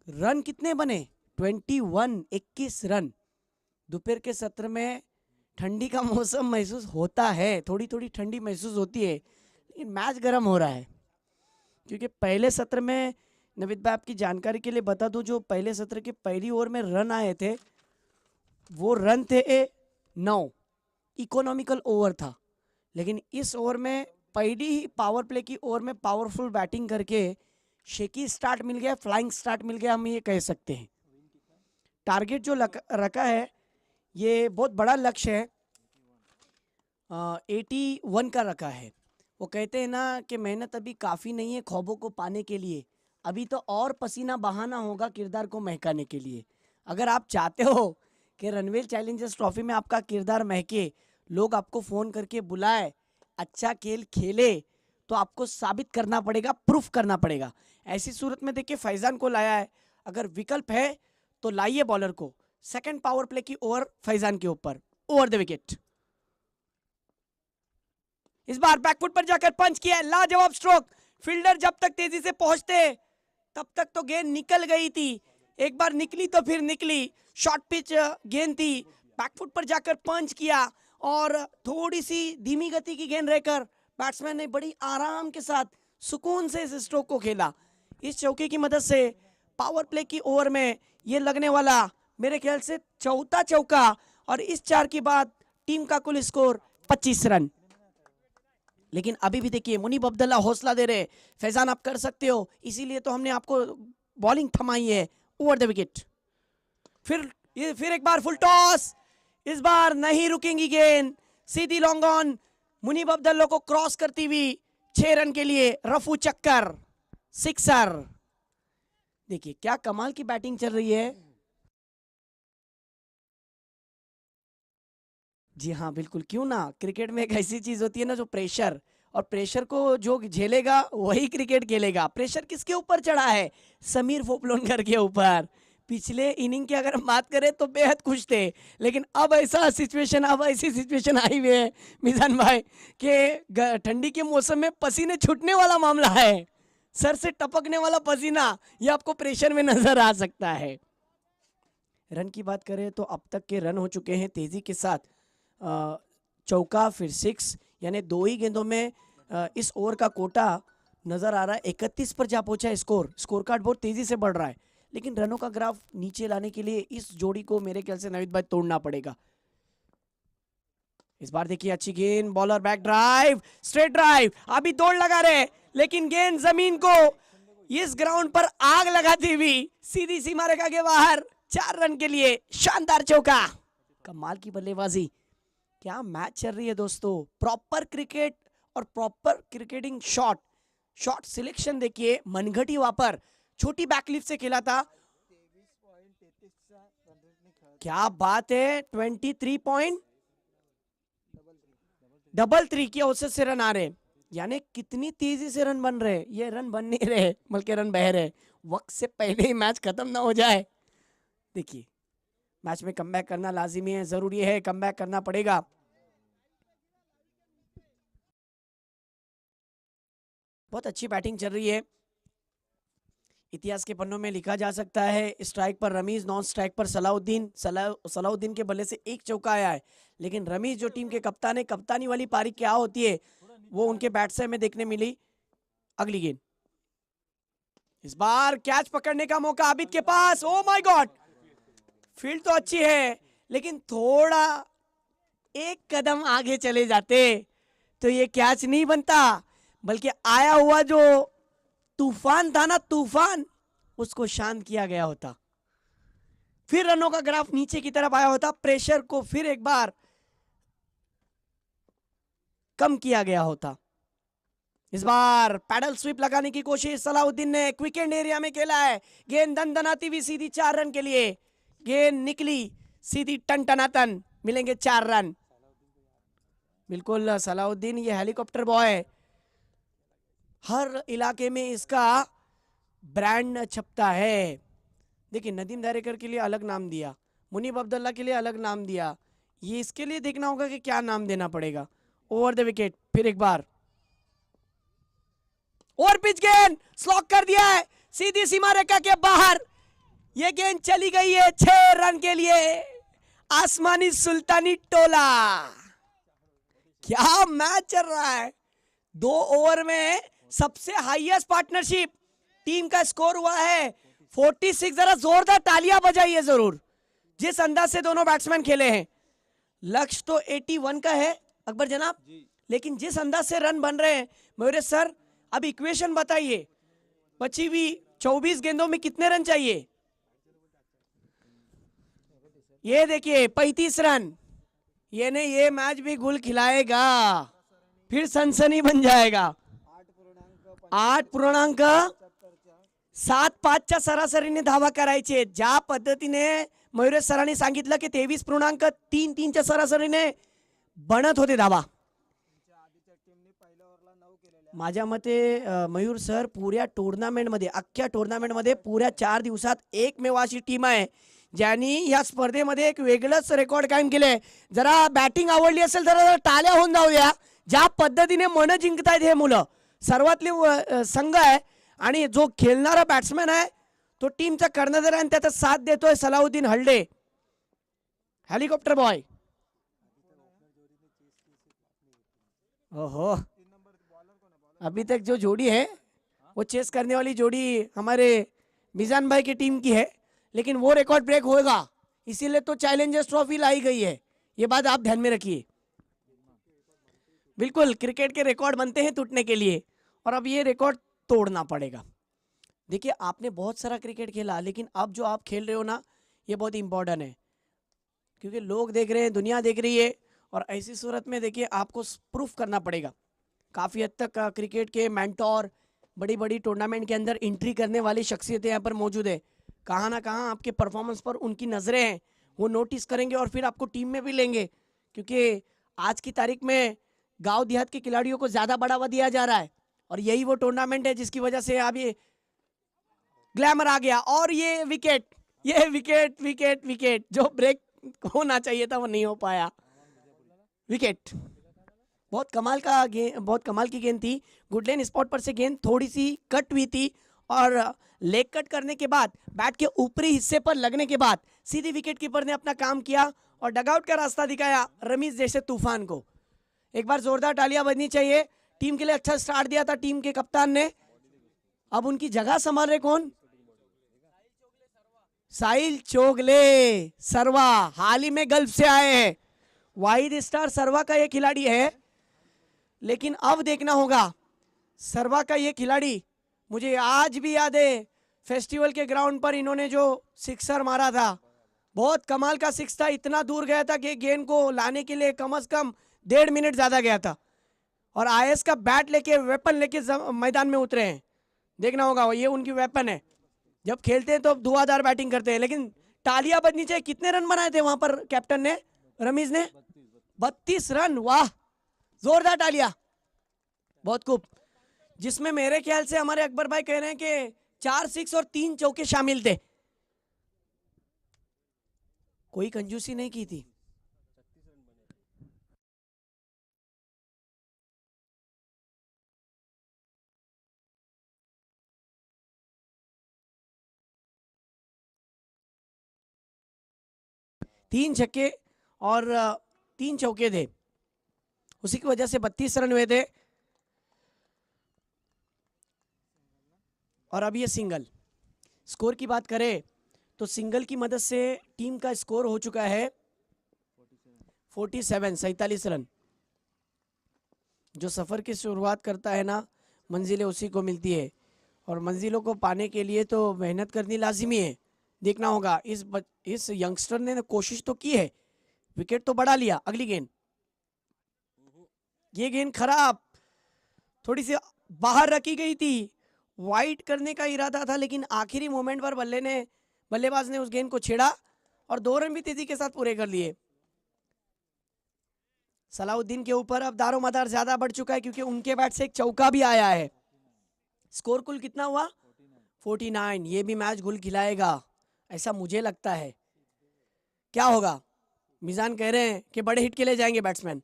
रन कितने बने, 21 रन। दोपहर के सत्र में ठंडी का मौसम महसूस होता है, थोड़ी थोड़ी ठंडी महसूस होती है, लेकिन मैच गर्म हो रहा है। क्योंकि पहले सत्र में नवीद भाई आपकी जानकारी के लिए बता दूं, जो पहले सत्र के पहली ओवर में रन आए थे वो रन थे 9, इकोनॉमिकल ओवर था। लेकिन इस ओवर में पहली ही पावर प्ले की ओवर में पावरफुल बैटिंग करके शेकी स्टार्ट मिल गया, फ्लाइंग स्टार्ट मिल गया, हम ये कह सकते हैं। टारगेट जो रखा है ये बहुत बड़ा लक्ष्य है, 81 का रखा है। वो कहते हैं ना कि मेहनत अभी काफ़ी नहीं है ख्वाबों को पाने के लिए, अभी तो और पसीना बहाना होगा किरदार को महकाने के लिए। अगर आप चाहते हो कि रनवेल चैलेंजर्स ट्रॉफी में आपका किरदार महके, लोग आपको फ़ोन करके बुलाए, अच्छा खेल खेले, तो आपको साबित करना पड़ेगा, प्रूफ करना पड़ेगा। ऐसी सूरत में देखिए फैजान को लाया है। अगर विकल्प है तो लाइए बॉलर को। सेकंड पावर प्ले की ओवर फैजान के ऊपर, ओवर द विकेट। इस बार बैकफुट पर जाकर पंच किया, लाजवाब स्ट्रोक। फील्डर जब तक तेजी से पहुंचते तब तक तो गेंद निकल गई थी, एक बार निकली तो फिर निकली। शॉर्ट पिच गेंद थी, बैकफुट पर जाकर पंच किया और थोड़ी सी धीमी गति की गेंद रहकर बैट्समैन ने बड़ी आराम के साथ सुकून से इस स्ट्रोक को खेला। इस चौके की मदद से पावर प्ले की ओवर में ये लगने वाला मेरे ख्याल से चौथा चौका, और इस 4 के बाद टीम का कुल स्कोर 25 रन। लेकिन अभी भी देखिए मुनीब अब्दुल्ला हौसला दे रहे, फैजान आप कर सकते हो, इसीलिए तो हमने आपको बॉलिंग थमाई है। Over the wicket. फिर एक बार फुल टॉस, इस बार नहीं रुकेंगी गेंद, सीधी लॉन्ग ऑन, मुनीब अब्दुल्ला को क्रॉस करती हुई 6 रन के लिए रफू चक्कर, सिक्सर। देखिए क्या कमाल की बैटिंग चल रही है। जी हाँ बिल्कुल, क्यों ना। क्रिकेट में एक ऐसी चीज होती है ना जो प्रेशर, और प्रेशर को जो झेलेगा वही क्रिकेट खेलेगा। प्रेशर किसके ऊपर चढ़ा है, समीर फोपलोनकर के ऊपर। पिछले इनिंग की अगर हम बात करें तो बेहद खुश थे, लेकिन अब ऐसी सिचुएशन आई हुई है मिजान भाई कि ठंडी के मौसम में पसीने छूटने वाला मामला है, सर से टपकने वाला पसीना, ये आपको प्रेशर में नजर आ सकता है। रन की बात करें तो अब तक के रन हो चुके हैं तेजी के साथ, चौका फिर 6, यानी 2 ही गेंदों में इस ओवर का कोटा नजर आ रहा है। 31 पर जा पहुंचा है स्कोर कार्ड बहुत तेजी से बढ़ रहा है, लेकिन रनों का ग्राफ नीचे लाने के लिए इस जोड़ी को मेरे ख्याल से नवीद भाई तोड़ना पड़ेगा। इस बार देखिए अच्छी गेंद, bowler back drive, straight drive, अभी दौड़ लगा रहे, लेकिन गेंद जमीन को इस ग्राउंड पर आग लगाती हुई सीधी सीमा रेखा के बाहर, 4 रन के लिए शानदार चौका। कमाल की बल्लेबाजी, क्या मैच चल रही है दोस्तों। प्रॉपर क्रिकेट और प्रॉपर क्रिकेटिंग शॉट सिलेक्शन देखिए। मनघटी वापर, छोटी बैकलिफ्ट से खेला था, क्या बात है। 23.33 की औसत से रन आ रहे, यानी कितनी तेजी से रन बन रहे। ये रन बन नहीं रहे बल्कि रन बह रहे, वक्त से पहले ही मैच खत्म ना हो जाए। देखिए मैच में कमबैक करना लाजिमी है, जरूरी है, कमबैक करना पड़ेगा। बहुत अच्छी बैटिंग चल रही है। इतिहास के पन्नों में लिखा जा सकता है, स्ट्राइक पर रमीज, नॉन स्ट्राइक पर सलाउद्दीन के बल्ले से 1 चौका आया है। लेकिन रमीज जो टीम के कप्तान है, कप्तानी वाली पारी क्या होती है वो उनके बैट से हमें देखने मिली। अगली गेंद, इस बार कैच पकड़ने का मौका आबिद के पास। ओ माय गॉड, फील्ड तो अच्छी है लेकिन थोड़ा एक कदम आगे चले जाते तो ये कैच नहीं बनता, बल्कि आया हुआ जो तूफान था ना, तूफान, उसको शांत किया गया होता। फिर रनों का ग्राफ नीचे की तरफ आया होता, प्रेशर को फिर एक बार कम किया गया होता। इस बार पैडल स्वीप लगाने की कोशिश सलाउद्दीन ने क्विक एंड एरिया में खेला है। गेंद दनदनाती हुई सीधी 4 रन के लिए, गेंद निकली सीधी टन, मिलेंगे 4 रन। बिल्कुल सलाउद्दीन ये हेलीकॉप्टर बॉय, हर इलाके में इसका ब्रांड छपता है। देखिए नदीम दारेकर के लिए अलग नाम दिया, मुनीब अब्दुल्ला के लिए अलग नाम दिया, ये इसके लिए देखना होगा कि क्या नाम देना पड़ेगा। ओवर द विकेट, फिर एक बार और पिच गेंद स्लॉक कर दिया है सीधी सीमा रेखा के बाहर। यह गेंद चली गई है 6 रन के लिए। आसमानी सुल्तानी टोला, क्या मैच चल रहा है। 2 ओवर में सबसे हाईएस्ट पार्टनरशिप टीम का स्कोर हुआ है 46। जरा जोरदार तालियां बजाइए जरूर, जिस अंदाज से दोनों बैट्समैन खेले हैं। लक्ष्य तो 81 का है अकबर जनाब, लेकिन जिस अंदाज से रन बन रहे हैं मयूर सर, अब इक्वेशन बताइए, बची हुई 24 गेंदों में कितने रन चाहिए। ये देखिए 35 रन, ये नहीं, ये मैच भी गुल खिलाएगा, फिर सनसनी बन जाएगा। 8.75च्या सरासरीने धावा करायचे। ज्या पद्धतीने मयुरेश सरांनी सांगितलं की 23.33च्या सरासरीने बनत होते धावा, माझ्या मते मयूर सर पुऱ्या टुर्नामेंटमध्ये, अख्ख्या टुर्नामेंटमध्ये पुऱ्या 4 दिवसात एकमेव अशी टीम आहे ज्यांनी या स्पर्धेमध्ये एक वेगळंच रेकॉर्ड कायम केलंय। जरा बॅटिंग आवडली असेल तर जरा टाळ्या होऊन जाऊया। ज्या पद्धतीने मन जिंकतायत हे मुलं, सर्वातले संघ आहे आणि जो खेळणारा बॅट्समॅन आहे तो टीमचा कर्णधार आहे आणि त्याचा साथ देतोय सलाउद्दीन हल्डे, हेलीकॉप्टर बॉय। ओहो, अभी तक जो जोड़ी है वो चेस करने वाली जोड़ी हमारे मिजान भाई की टीम की है, लेकिन वो रिकॉर्ड ब्रेक होगा, इसीलिए तो चैलेंजर्स ट्रॉफी लाई गई है। ये बात आप ध्यान में रखिए। बिल्कुल क्रिकेट के रिकॉर्ड बनते हैं टूटने के लिए, और अब ये रिकॉर्ड तोड़ना पड़ेगा। देखिए आपने बहुत सारा क्रिकेट खेला, लेकिन अब जो आप खेल रहे हो ना, ये बहुत इंपॉर्टेंट है, क्योंकि लोग देख रहे हैं, दुनिया देख रही है, और ऐसी सूरत में देखिए आपको प्रूफ करना पड़ेगा। काफ़ी हद तक क्रिकेट के मेंटोर, बड़ी बड़ी टूर्नामेंट के अंदर एंट्री करने वाली शख्सियतें यहाँ पर मौजूद है। कहाँ ना कहाँ आपके परफॉर्मेंस पर उनकी नज़रें हैं, वो नोटिस करेंगे और फिर आपको टीम में भी लेंगे, क्योंकि आज की तारीख में गांव देहात के खिलाड़ियों को ज़्यादा बढ़ावा दिया जा रहा है, और यही वो टूर्नामेंट है जिसकी वजह से अब ये ग्लैमर आ गया। और ये विकेट, ये विकेट विकेट विकेट जो ब्रेक होना चाहिए था वो नहीं हो पाया। विकेट, बहुत कमाल का गेंद, बहुत कमाल की गेंद थी। गुडलेन स्पॉट पर से गेंद थोड़ी सी कट हुई थी, और लेग कट करने के बाद बैट के ऊपरी हिस्से पर लगने के बाद सीधी विकेट कीपर ने अपना काम किया और डगआउट का रास्ता दिखाया रमीज जैसे तूफान को। एक बार जोरदार तालियां बजनी चाहिए। टीम के लिए अच्छा स्टार्ट दिया था टीम के कप्तान ने। अब उनकी जगह संभाल रहे कौन? साहिल चोगले सरवा, हाल ही में गल्फ से आए हैं। वाहिद स्टार सरवा का ये खिलाड़ी है, लेकिन अब देखना होगा सरवा का ये खिलाड़ी, मुझे आज भी याद है फेस्टिवल के ग्राउंड पर इन्होंने जो सिक्सर मारा था, बहुत कमाल का सिक्स था। इतना दूर गया था कि गेंद को लाने के लिए कम से कम 1.5 मिनट ज्यादा गया था, और आईएस का बैट लेके, वेपन लेके मैदान में उतरे हैं। देखना होगा, ये उनकी वेपन है। जब खेलते हैं तो धुआंधार बैटिंग करते हैं, लेकिन तालियां बजनी चाहिए। कितने रन बनाए थे वहां पर कैप्टन ने, रमीज ने? 32 रन, वाह, जोरदार तालियां, बहुत खूब। जिसमें मेरे ख्याल से हमारे अकबर भाई कह रहे हैं कि 4 सिक्स और 3 चौके शामिल थे। कोई कंजूसी नहीं की थी। तीन छक्के और 3 चौके थे, उसी की वजह से 32 रन हुए थे। और अब ये सिंगल स्कोर की बात करें तो सिंगल की मदद से टीम का स्कोर हो चुका है 47 रन। जो सफ़र की शुरुआत करता है ना, मंजिलें उसी को मिलती है, और मंजिलों को पाने के लिए तो मेहनत करनी लाजिमी है। देखना होगा, इस यंगस्टर ने कोशिश तो की है, विकेट तो बढ़ा लिया। अगली गेंद, ये गेंद खराब, थोड़ी सी बाहर रखी गई थी, वाइड करने का इरादा था, लेकिन आखिरी मोमेंट पर बल्लेबाज ने उस गेंद को छेड़ा और 2 रन भी तेजी के साथ पूरे कर लिए। सलाउद्दीन के ऊपर अब दारोमदार ज्यादा बढ़ चुका है, क्योंकि उनके बैट से एक चौका भी आया है। स्कोर कुल कितना हुआ? 49। ये भी मैच गुल खिलाएगा, ऐसा मुझे लगता है। क्या होगा? मिजान कह रहे हैं कि बड़े हिट के लिए जाएंगे बैट्समैन।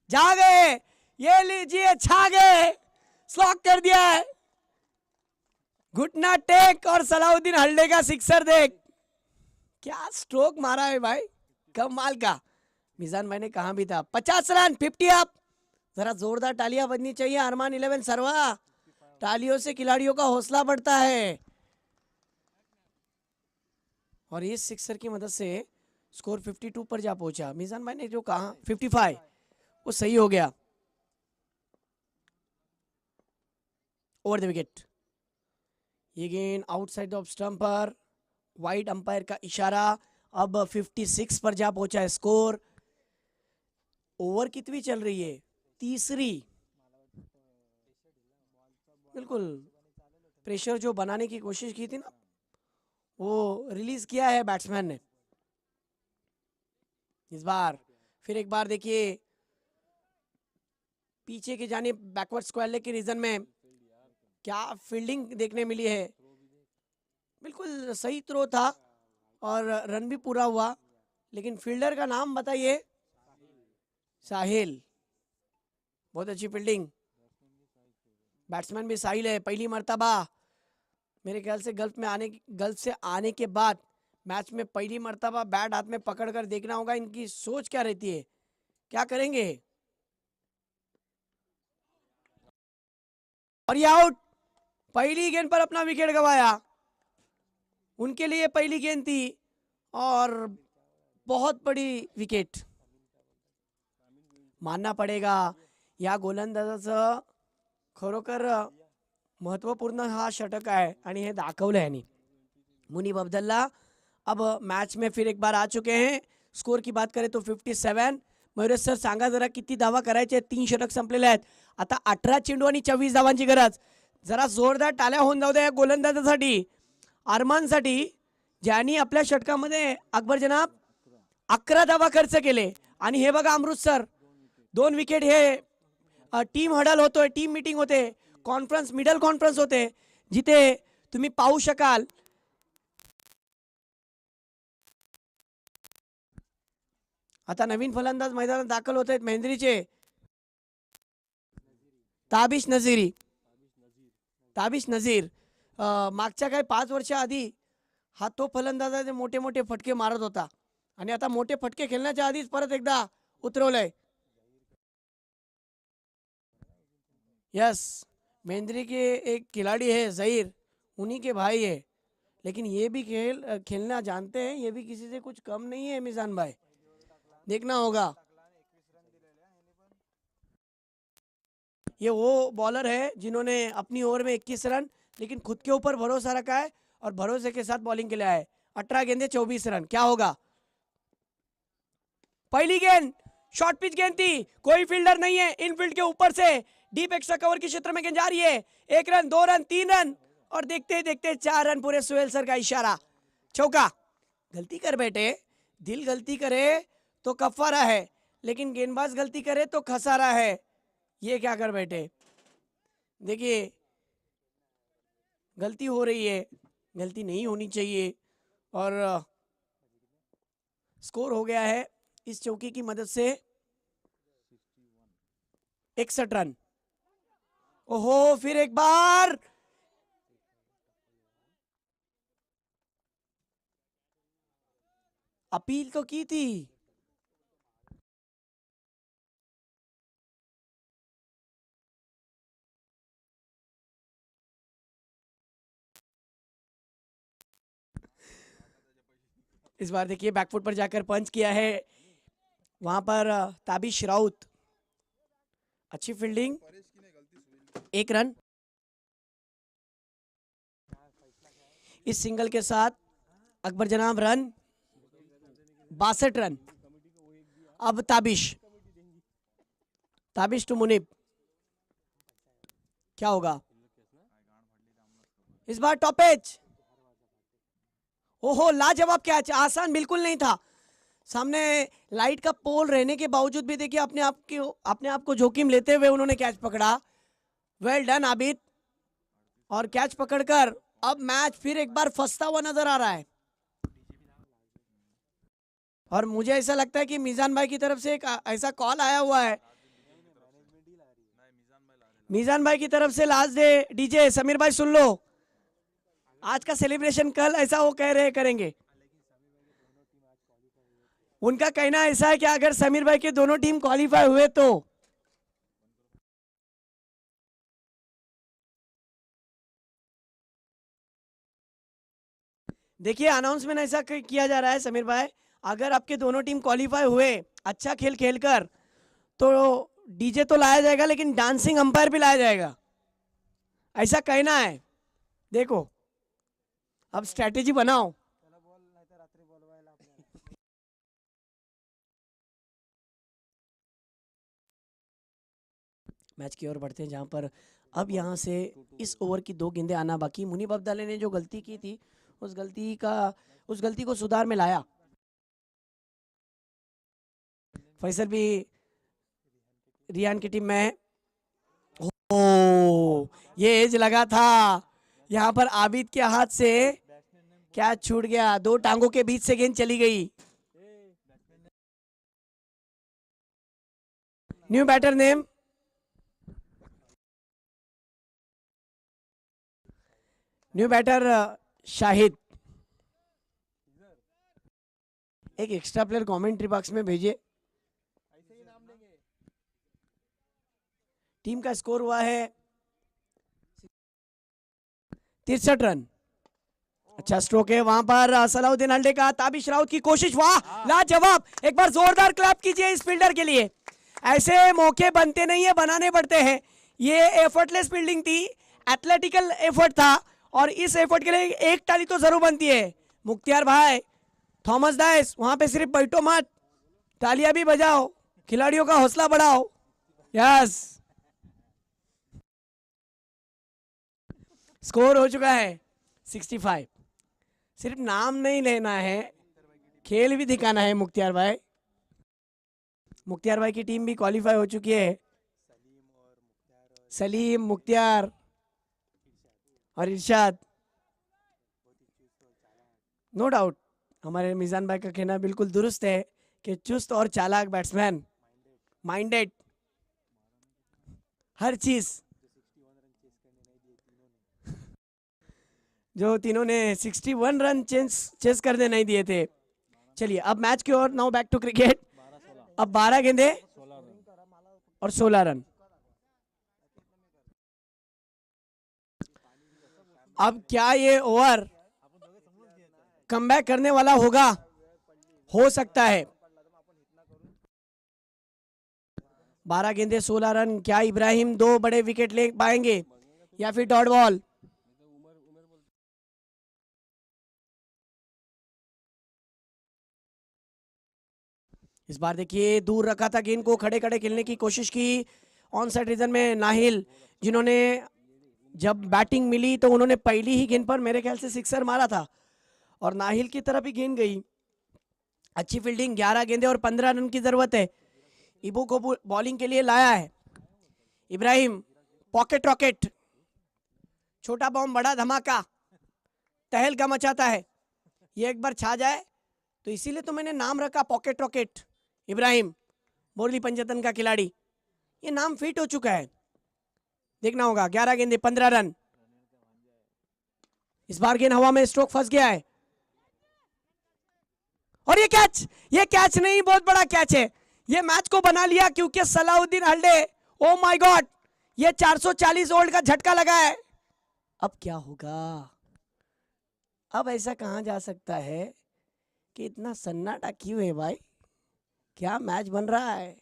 जा गए, ये लीजिए, छा गए, स्लॉक कर दिया है। घुटना टेक और सलाउद्दीन हल्ले का सिक्सर देख, क्या स्ट्रोक मारा है भाई, कमाल का। मिजान भाई ने कहा भी था 50 रन, 50 अप। जरा जोरदार तालियां बजनी चाहिए अरमान 11 सरवा, तालियों से खिलाड़ियों का हौसला बढ़ता है। और इस सिक्सर की मदद से स्कोर 52 पर जा पहुंचा। मिजान भाई ने जो कहा 55, वो सही हो गया। ओवर द विकेट, ये गेंद आउटसाइड ऑफ स्टंप पर, वाइड अंपायर का इशारा। अब 56 पर जा पहुंचा है स्कोर। ओवर कितनी चल रही है? तीसरी। बिल्कुल, प्रेशर जो बनाने की कोशिश की थी ना, वो रिलीज किया है बैट्समैन ने। इस बार फिर एक बार देखिए, पीछे की जानिब बैकवर्ड स्क्वायर लेग के रीजन में क्या फील्डिंग देखने मिली है। बिल्कुल सही थ्रो था और रन भी पूरा हुआ, लेकिन फील्डर का नाम बताइए? साहिल। बहुत अच्छी फील्डिंग, बैट्समैन भी साहिल है। पहली मर्तबा मेरे ख्याल से गल्फ से आने के बाद मैच में पहली मर्तबा बैट हाथ में पकड़कर देखना होगा इनकी सोच क्या रहती है, क्या करेंगे। और ये आउट, पहली गेंद पर अपना विकेट गंवाया। उनके लिए पहली गेंद थी और बहुत बड़ी विकेट मानना पडेगा। या गोलंदाजाचं खरोखर महत्वपूर्ण हा षटक आहे आणि हे दाखवलं यांनी। मुनीब अब्दुल्ला अब मैच में फिर एक बार आ चुके हैं। स्कोर की बात करें तो 57। मयुरेश सर सांगा जरा किती धावा करायचे? 3 षटक संपलेले आहेत, आता 18 चेंडू आणि 24 धावांची गरज। जरा जोरदार टाळ्या होऊन जाऊ द्या गोलंदाजासाठी, अरमानसाठी, ज्यांनी आपल्या षटकामध्ये अकबर जनाब 11 धावा खर्च केले। आणि हे बघा अमृतसर 2 विकेट, हे टीम हडल होतोय, टीम मीटिंग होते, कॉन्फरन्स, मिडल कॉन्फरन्स होते, जिथे तुम्ही पाहू शकाल आता नवीन फलंदाज मैदानात दाखल होत आहेत मेहंद्रीचे। ताबिश नजीर मागच्या काही 5 वर्षाआधी हा तो फलंदाज आहे, मोठे मोठे फटके मारत होता आणि आता मोठे फटके खेळण्याच्या आधीच परत एकदा उतरवलंय। यस, मेहंद्री के एक खिलाड़ी है जहीर, उन्हीं के भाई है, लेकिन ये भी खेलना जानते हैं, ये भी किसी से कुछ कम नहीं है। मिजान भाई देखना होगा, ये वो बॉलर है जिन्होंने अपनी ओवर में 21 रन, लेकिन खुद के ऊपर भरोसा रखा है और भरोसे के साथ बॉलिंग के लिए आए। 18 गेंदे 24 रन, क्या होगा? पहली गेंद शॉर्ट पिच गेंद थी, कोई फील्डर नहीं है, इनफील्ड के ऊपर से डीप एक्स्ट्रा कवर के क्षेत्र में गेंद जा रही है। 1 रन, 2 रन, 3 रन और देखते देखते 4 रन पूरे। सुहेल सर का इशारा, चौका। गलती कर बेटे, दिल गलती करे तो कफारा है, लेकिन गेंदबाज गलती करे तो खसारा है। ये क्या कर बैठे? देखिए गलती हो रही है, गलती नहीं होनी चाहिए। और स्कोर हो गया है इस चौकी की मदद से 61 रन। ओहो, फिर एक बार अपील तो की थी। इस बार देखिए बैकफुट पर जाकर पंच किया है वहां पर ताबिश राउत, अच्छी फील्डिंग, 1 रन। इस सिंगल के साथ अकबर जनाब रन 62 रन। अब ताबिश टू मुनीब, क्या होगा इस बार? टॉप एज, ओहो लाजवाब कैच, आसान बिल्कुल नहीं था। सामने लाइट का पोल रहने के बावजूद भी देखिए अपने आप को जोखिम लेते हुए उन्होंने कैच पकड़ा। Well done Abid. और कैच पकड़कर अब मैच फिर एक बार फंसता हुआ नजर आ रहा है। और मुझे ऐसा लगता है कि मीजान भाई की तरफ से एक ऐसा कॉल आया हुआ है, मीजान भाई की तरफ से लास्ट डे डीजे समीर भाई सुन लो, आज का सेलिब्रेशन कल, ऐसा वो कह रहे करेंगे। उनका कहना ऐसा है कि अगर समीर भाई के दोनों टीम क्वालिफाई हुए तो देखिए अनाउंसमेंट ऐसा किया जा रहा है समीर भाई, अगर आपके दोनों टीम क्वालिफाई हुए अच्छा खेल खेलकर तो डीजे तो लाया जाएगा लेकिन डांसिंग अंपायर भी लाया जाएगा, ऐसा कहना है। देखो अब स्ट्रैटेजी बनाओ। मैच की ओर बढ़ते हैं जहां पर अब यहां से इस ओवर की 2 गेंदें आना बाकी। मुनीब अब्दाली ने जो गलती की थी उस गलती को सुधार में लाया। फैसल भी रियान की टीम में है। ओ ये एज लगा था, यहां पर आबिद के हाथ से कैच छूट गया, 2 टांगों के बीच से गेंद चली गई। New batter name Shahid. एक एक्स्ट्रा प्लेयर कमेंट्री बॉक्स में भेजिए। टीम का स्कोर हुआ है 63 रन। अच्छा स्ट्रोक है वहां पर सलाउद्दीन हल्डे का। ताबिश राउत की कोशिश, वाह लाजवाब, एक बार जोरदार क्लैप कीजिए इस फील्डर के लिए। ऐसे मौके बनते नहीं है, बनाने पड़ते हैं। ये एफर्टलेस फील्डिंग थी, एथलेटिकल एफर्ट था और इस एफर्ट के लिए एक ताली तो जरूर बनती है। मुख्तियार भाई, थॉमस दाइस, वहां पे सिर्फ बैठो मत, तालियां भी बजाओ, खिलाड़ियों का हौसला बढ़ाओ। यस स्कोर हो चुका है 65। सिर्फ नाम नहीं लेना है, खेल भी दिखाना है। मुख्तियार भाई की टीम भी क्वालिफाई हो चुकी है। सलीम, मुख्तियार और इरशाद, नो डाउट हमारे मीजान भाई का कहना बिल्कुल दुरुस्त है कि चुस्त और चालाक बैट्समैन, माइंडेड, हर चीज। जो तीनों ने 61 रन चेस करने नहीं दिए थे। चलिए अब मैच की ओर, नाउ बैक टू क्रिकेट। अब 12 गेंदे और 16 रन। अब क्या ये ओवर कमबैक करने वाला होगा? हो सकता है। 12 गेंदे 16 रन, क्या इब्राहिम 2 बड़े विकेट ले पाएंगे या फिर डॉट बॉल? इस बार देखिए दूर रखा था गेंद को, खड़े खड़े खेलने की कोशिश की। ऑन साइड रीजन में नाहिल, जिन्होंने जब बैटिंग मिली तो उन्होंने पहली ही गेंद पर मेरे ख्याल से सिक्सर मारा था और नाहिल की तरफ ही गेंद गई। अच्छी फील्डिंग, 11 गेंदे और 15 रन की जरूरत है। इबू को बॉलिंग के लिए लाया है इब्राहिम। पॉकेट रॉकेट, छोटा बॉम्ब बड़ा धमाका, तहलका मचाता है। ये एक बार छा जाए तो इसीलिए तो मैंने नाम रखा पॉकेट रॉकेट। इब्राहिम बोरली पंजतन का खिलाड़ी, ये नाम फिट हो चुका है। देखना होगा। 11 गेंदे 15 रन। इस बार गेंद हवा में, स्ट्रोक फंस गया है और ये कैच नहीं, बहुत बड़ा कैच है। ये मैच को बना लिया क्योंकि सलाउद्दीन हल्डे, ओ माय गॉड, ये 440 वोल्ट का झटका लगा है। अब क्या होगा? अब ऐसा कहां जा सकता है कि इतना सन्नाटा क्यों है भाई? क्या मैच बन रहा है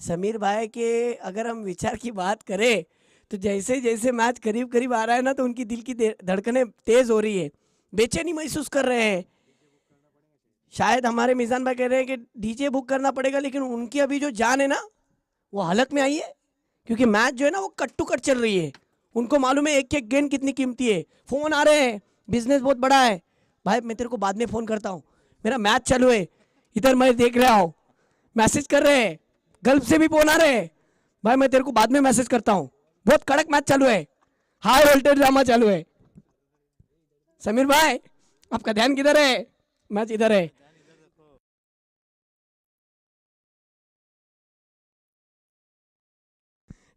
समीर भाई के। अगर हम विचार की बात करें तो जैसे जैसे मैच करीब करीब आ रहा है ना, तो उनकी दिल की धड़कनें तेज हो रही है, बेचैनी महसूस कर रहे हैं। शायद हमारे मिजान भाई कह रहे हैं कि डीजे बुक करना पड़ेगा, लेकिन उनकी अभी जो जान है ना वो हलक में आई है, क्योंकि मैच जो है ना वो कट टू कट चल रही है। उनको मालूम है एक एक गेंद कितनी कीमती है। फोन आ रहे हैं, बिजनेस बहुत बड़ा है। भाई मैं तेरे को बाद में फोन करता हूँ, मेरा मैच चालू है, इधर मैं देख रहा हूँ। मैसेज कर रहे हैं, गल्फ से भी फोन आ रहे हैं, भाई मैं तेरे को बाद में मैसेज करता हूँ, बहुत कड़क मैच चालू है, हाई वोल्टेज ड्रामा चालू है। समीर भाई आपका ध्यान किधर है? मैच इधर है।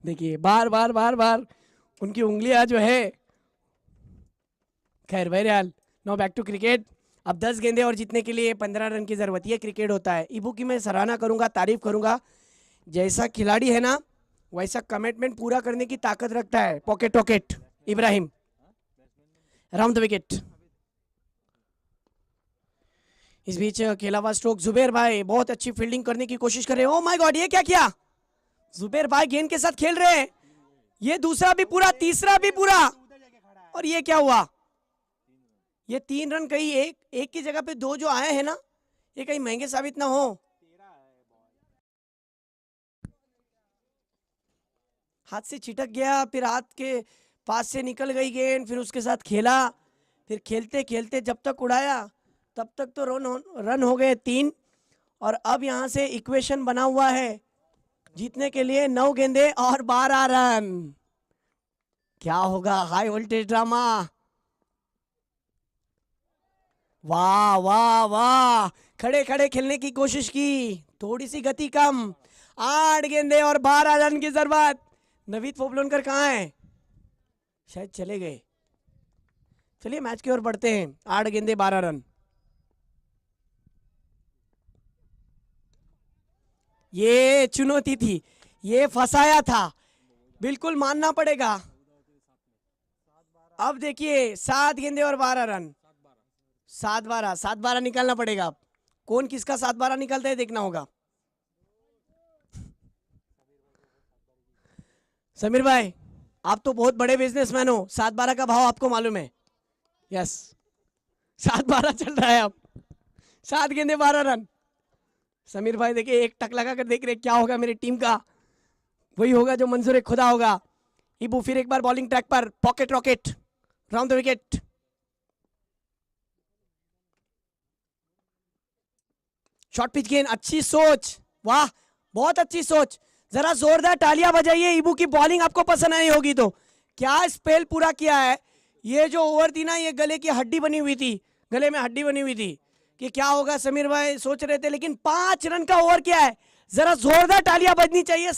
देखिए बार बार बार बार उनकी उंगलियां जो है। खैर बहरहाल, नो बैक टू क्रिकेट। अब 10 गेंदे और जीतने के लिए 15 रन की जरूरत, ये क्रिकेट होता है। इबू की मैं सराहना करूंगा, तारीफ करूंगा। जैसा खिलाड़ी है ना वैसा कमिटमेंट पूरा करने की ताकत रखता है। Pocket rocket Ibrahim round the wicket. इस बीच खेला हुआ स्ट्रोक, जुबेर भाई बहुत अच्छी फील्डिंग करने की कोशिश कर रहे हैं। ओ माय गॉड, ये क्या किया? जुबेर भाई गेंद के साथ खेल रहे हैं। ये दूसरा भी पूरा, तीसरा भी पूरा, और ये क्या हुआ? ये 3 रन कहीं एक की जगह पे 2 जो आए हैं ना, ये कहीं महंगे साबित ना हो। हाथ से छिटक गया, फिर हाथ के पास से निकल गई गेंद, फिर उसके साथ खेला, फिर खेलते खेलते जब तक उड़ाया तब तक तो रन हो गए 3। और अब यहां से इक्वेशन बना हुआ है जीतने के लिए 9 गेंदे और 12 रन। क्या होगा? High voltage drama. वाह वाह वाह, खड़े खड़े खेलने की कोशिश की, थोड़ी सी गति कम। 8 गेंदे और 12 रन की जरूरत। नवीद पोपलोनकर कहाँ है? शायद चले गए। चलिए मैच की ओर बढ़ते हैं। 8 गेंदे 12 रन। ये चुनौती थी, ये फंसाया था, बिल्कुल मानना पड़ेगा। अब देखिए 7 गेंदे और 12 रन। 7-12 निकालना पड़ेगा। कौन किसका 7-12 निकालता है देखना होगा। समीर भाई आप तो बहुत बड़े बिजनेसमैन हो, 7-12 का भाव आपको मालूम है? यस, 7-12 चल रहा है अब। 7 गेंदे 12 रन। समीर भाई देखिए एक टक लगा कर देख रहे क्या होगा मेरी टीम का। वही होगा जो मंजूर खुदा होगा। इबू फिर एक बार बॉलिंग ट्रैक पर, pocket rocket round the wicket. Short pitch गेंद, अच्छी सोच, वाह बहुत अच्छी सोच। जरा जोरदार तालियां बजाइए इबू की बॉलिंग आपको पसंद आई होगी तो। क्या स्पेल पूरा किया है। ये जो ओवर थी ना, ये गले की हड्डी बनी हुई थी, गले में हड्डी बनी हुई थी कि क्या होगा। समीर भाई सोच रहे थे, लेकिन 5 रन का ओवर किया है। जरा जोरदार तालियां बजनी चाहिए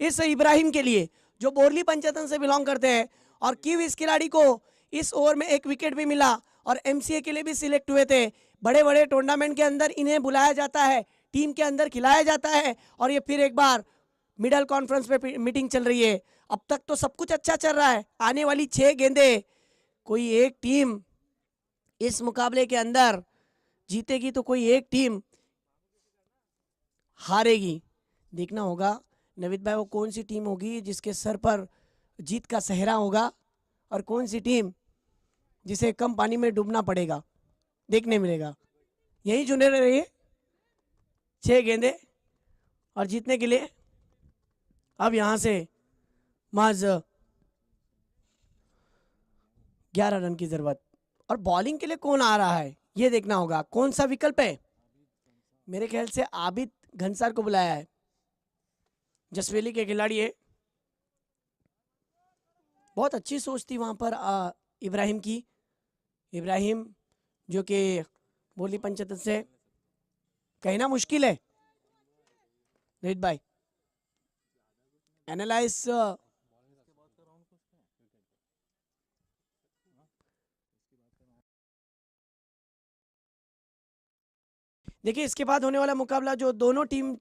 इस इब्राहिम के लिए जो बोरली पंचायतन से बिलोंग करते हैं। और क्यों इस खिलाड़ी को इस ओवर में 1 विकेट भी मिला और एमसीए के लिए भी सिलेक्ट हुए थे। बड़े बड़े टूर्नामेंट के अंदर इन्हें बुलाया जाता है, टीम के अंदर खिलाया जाता है, और ये फिर एक बार मिडल कॉन्फ्रेंस पे मीटिंग चल रही है। अब तक तो सब कुछ अच्छा चल रहा है। आने वाली 6 गेंदे कोई एक टीम इस मुकाबले के अंदर जीतेगी तो कोई एक टीम हारेगी। देखना होगा नवीद भाई वो कौन सी टीम होगी जिसके सर पर जीत का सेहरा होगा और कौन सी टीम जिसे कम पानी में डूबना पड़ेगा, देखने मिलेगा। यही चुने रहिए 6 गेंदे और जीतने के लिए अब यहां से महज 11 रन की जरूरत। और बॉलिंग के लिए कौन आ रहा है ये देखना होगा। कौन सा विकल्प है? मेरे ख्याल से आबिद घनसार को बुलाया है, जसवेली के खिलाड़ी है। बहुत अच्छी सोच थी वहां पर इब्राहिम की। इब्राहिम जो कि बोली पंचायत से कहना मुश्किल है। रोहित भाई एनालाइज देखिए इसके बाद होने वाला मुकाबला जो दोनों टीम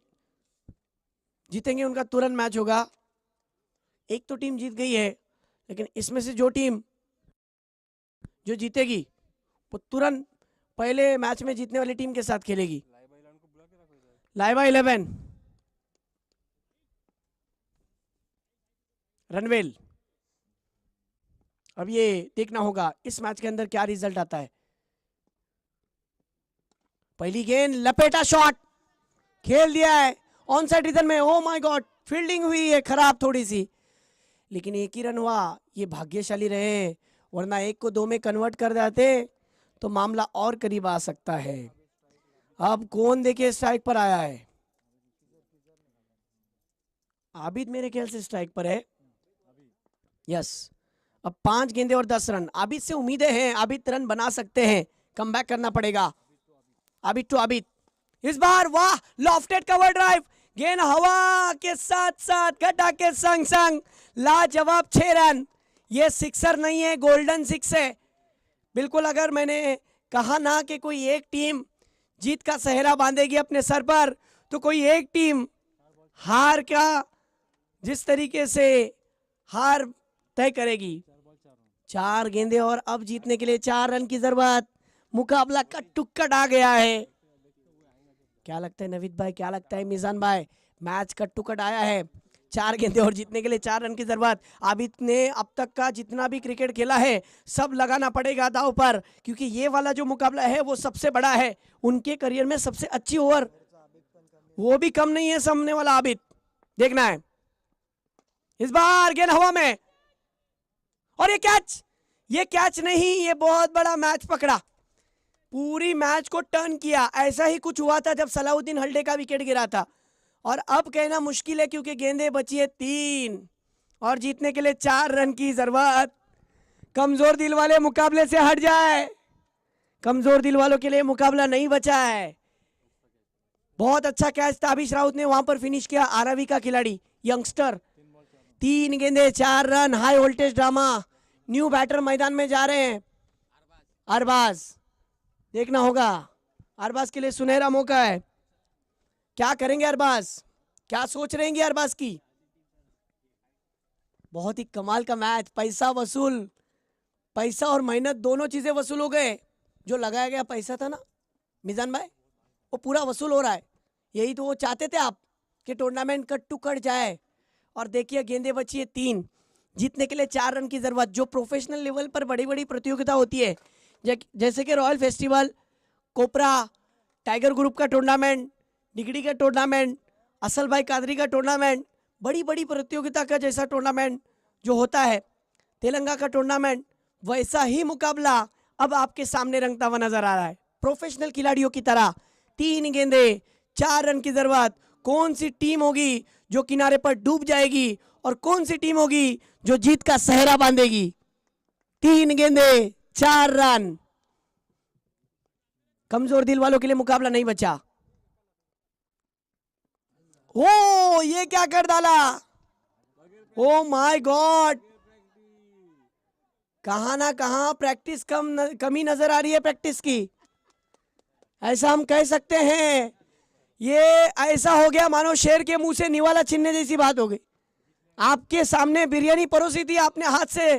जीतेंगे उनका तुरंत मैच होगा। एक तो टीम जीत गई है, लेकिन इसमें से जो टीम जो जीतेगी वो तुरंत पहले मैच में जीतने वाली टीम के साथ खेलेगी। लाइबा 11 रणवेल। अब ये देखना होगा इस मैच के अंदर क्या रिजल्ट आता है। पहली गेंद, लपेटा शॉट, खेल दिया है ऑन साइड रीजन में। ओ माय गॉड, फील्डिंग हुई है खराब थोड़ी सी, लेकिन एक ही रन हुआ। ये भाग्यशाली रहे, वरना 1 को 2 में कन्वर्ट कर देते तो मामला और करीब आ सकता है। अब कौन देखिए स्ट्राइक पर आया है? आबिद मेरे ख्याल से स्ट्राइक पर है। यस, अब 5 गेंदे और 10 रन। आबिद से उम्मीदें हैं, आबिद रन बना सकते हैं, कमबैक करना पड़ेगा। आबिद टू आबिद, इस बार वाह, लॉफ्टेड कवर ड्राइव, गेंद हवा के साथ साथ गड्ढा के संग संग लाजवाब 6 रन। ये सिक्सर नहीं है, गोल्डन 6 है बिल्कुल। अगर मैंने कहा ना कि कोई एक टीम जीत का सेहरा बांधेगी अपने सर पर, तो कोई एक टीम हार का जिस तरीके से हार तय करेगी। 4 गेंदे और अब जीतने के लिए 4 रन की जरूरत। मुकाबला कट आ गया है। क्या लगता है नवीद भाई, क्या लगता है मिजान भाई? मैच कट आया है। 4 गेंदे और जीतने के लिए 4 रन की जरूरत। आबिद ने अब तक का जितना भी क्रिकेट खेला है सब लगाना पड़ेगा दांव पर, क्योंकि ये वाला जो मुकाबला है वो सबसे बड़ा है। उनके करियर में सबसे अच्छी ओवर वो भी कम नहीं है सामने वाला आबिद। देखना है इस बार, गेंद हवा में और ये कैच नहीं, ये बहुत बड़ा मैच पकड़ा, पूरी मैच को टर्न किया। ऐसा ही कुछ हुआ था जब सलाउद्दीन हल्डे का विकेट गिरा था। और अब कहना मुश्किल है क्योंकि गेंदें बची है 3 और जीतने के लिए 4 रन की जरूरत। कमजोर दिल वाले मुकाबले से हट जाए, कमजोर दिल वालों के लिए मुकाबला नहीं बचा है। बहुत अच्छा कैच ताबिश राउत ने वहां पर फिनिश किया, आरवी का खिलाड़ी यंगस्टर। 3 गेंदे 4 run, high voltage drama. New batter मैदान में जा रहे हैं अरबाज। देखना होगा, अरबाज के लिए सुनहरा मौका है। क्या करेंगे अरबाज, क्या सोच रहेंगे अरबाज की? बहुत ही कमाल का मैच, पैसा वसूल, पैसा और मेहनत दोनों चीजें वसूल हो गए। जो लगाया गया पैसा था ना मिजान भाई, वो पूरा वसूल हो रहा है। यही तो वो चाहते थे आप कि टूर्नामेंट कट जाए। और देखिए गेंदें बची है 3, जीतने के लिए 4 रन की जरूरत। जो प्रोफेशनल लेवल पर बड़ी बड़ी प्रतियोगिता होती है, जैसे कि रॉयल फेस्टिवल, कोपरा, टाइगर ग्रुप का टूर्नामेंट, डिगड़ी का टूर्नामेंट, असल भाई कादरी का टूर्नामेंट, बड़ी बड़ी प्रतियोगिता का जैसा टूर्नामेंट जो होता है, तेलंगाना का टूर्नामेंट, वैसा ही मुकाबला अब आपके सामने रंगता हुआ नजर आ रहा है। प्रोफेशनल खिलाड़ियों की तरह 3 गेंदे 4 रन की जरूरत। कौन सी टीम होगी जो किनारे पर डूब जाएगी और कौन सी टीम होगी जो जीत का सेहरा बांधेगी? 3 गेंदे 4 रन। कमजोर दिल वालों के लिए मुकाबला नहीं बचा। ओ ये क्या कर डाला, ओ माय गॉड। कहां ना कहां प्रैक्टिस कमी नजर आ रही है प्रैक्टिस की, ऐसा हम कह सकते हैं। ये ऐसा हो गया मानो शेर के मुंह से निवाला छीनने जैसी बात हो गई। आपके सामने बिरयानी परोसी थी, आपने हाथ से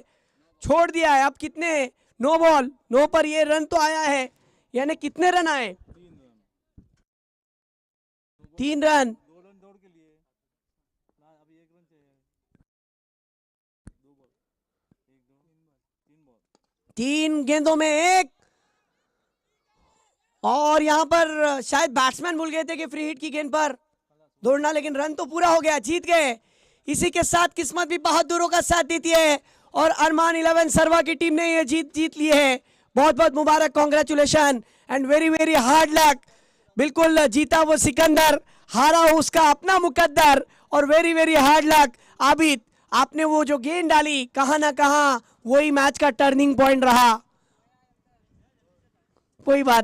छोड़ दिया है। अब कितने, 9 बॉल 9 पर ये रन तो आया है, यानी कितने रन आए? 3 रन। 3 गेंदों में 1। और यहां पर शायद बैट्समैन भूल गए थे कि फ्री हिट की गेंद पर दौड़ना, लेकिन रन तो पूरा हो गया, जीत गए। इसी के साथ किस्मत भी बहादुरों का साथ देती है और अरमान 11 सरवा की टीम ने ये जीत ली है। बहुत बहुत मुबारक, congratulation and very very hard luck. बिल्कुल जीता वो सिकंदर, हारा उसका अपना मुकद्दर, और very very hard luck Abid. आपने वो जो गेंद डाली, कहां ना कहां वही मैच का टर्निंग पॉइंट रहा। कोई बात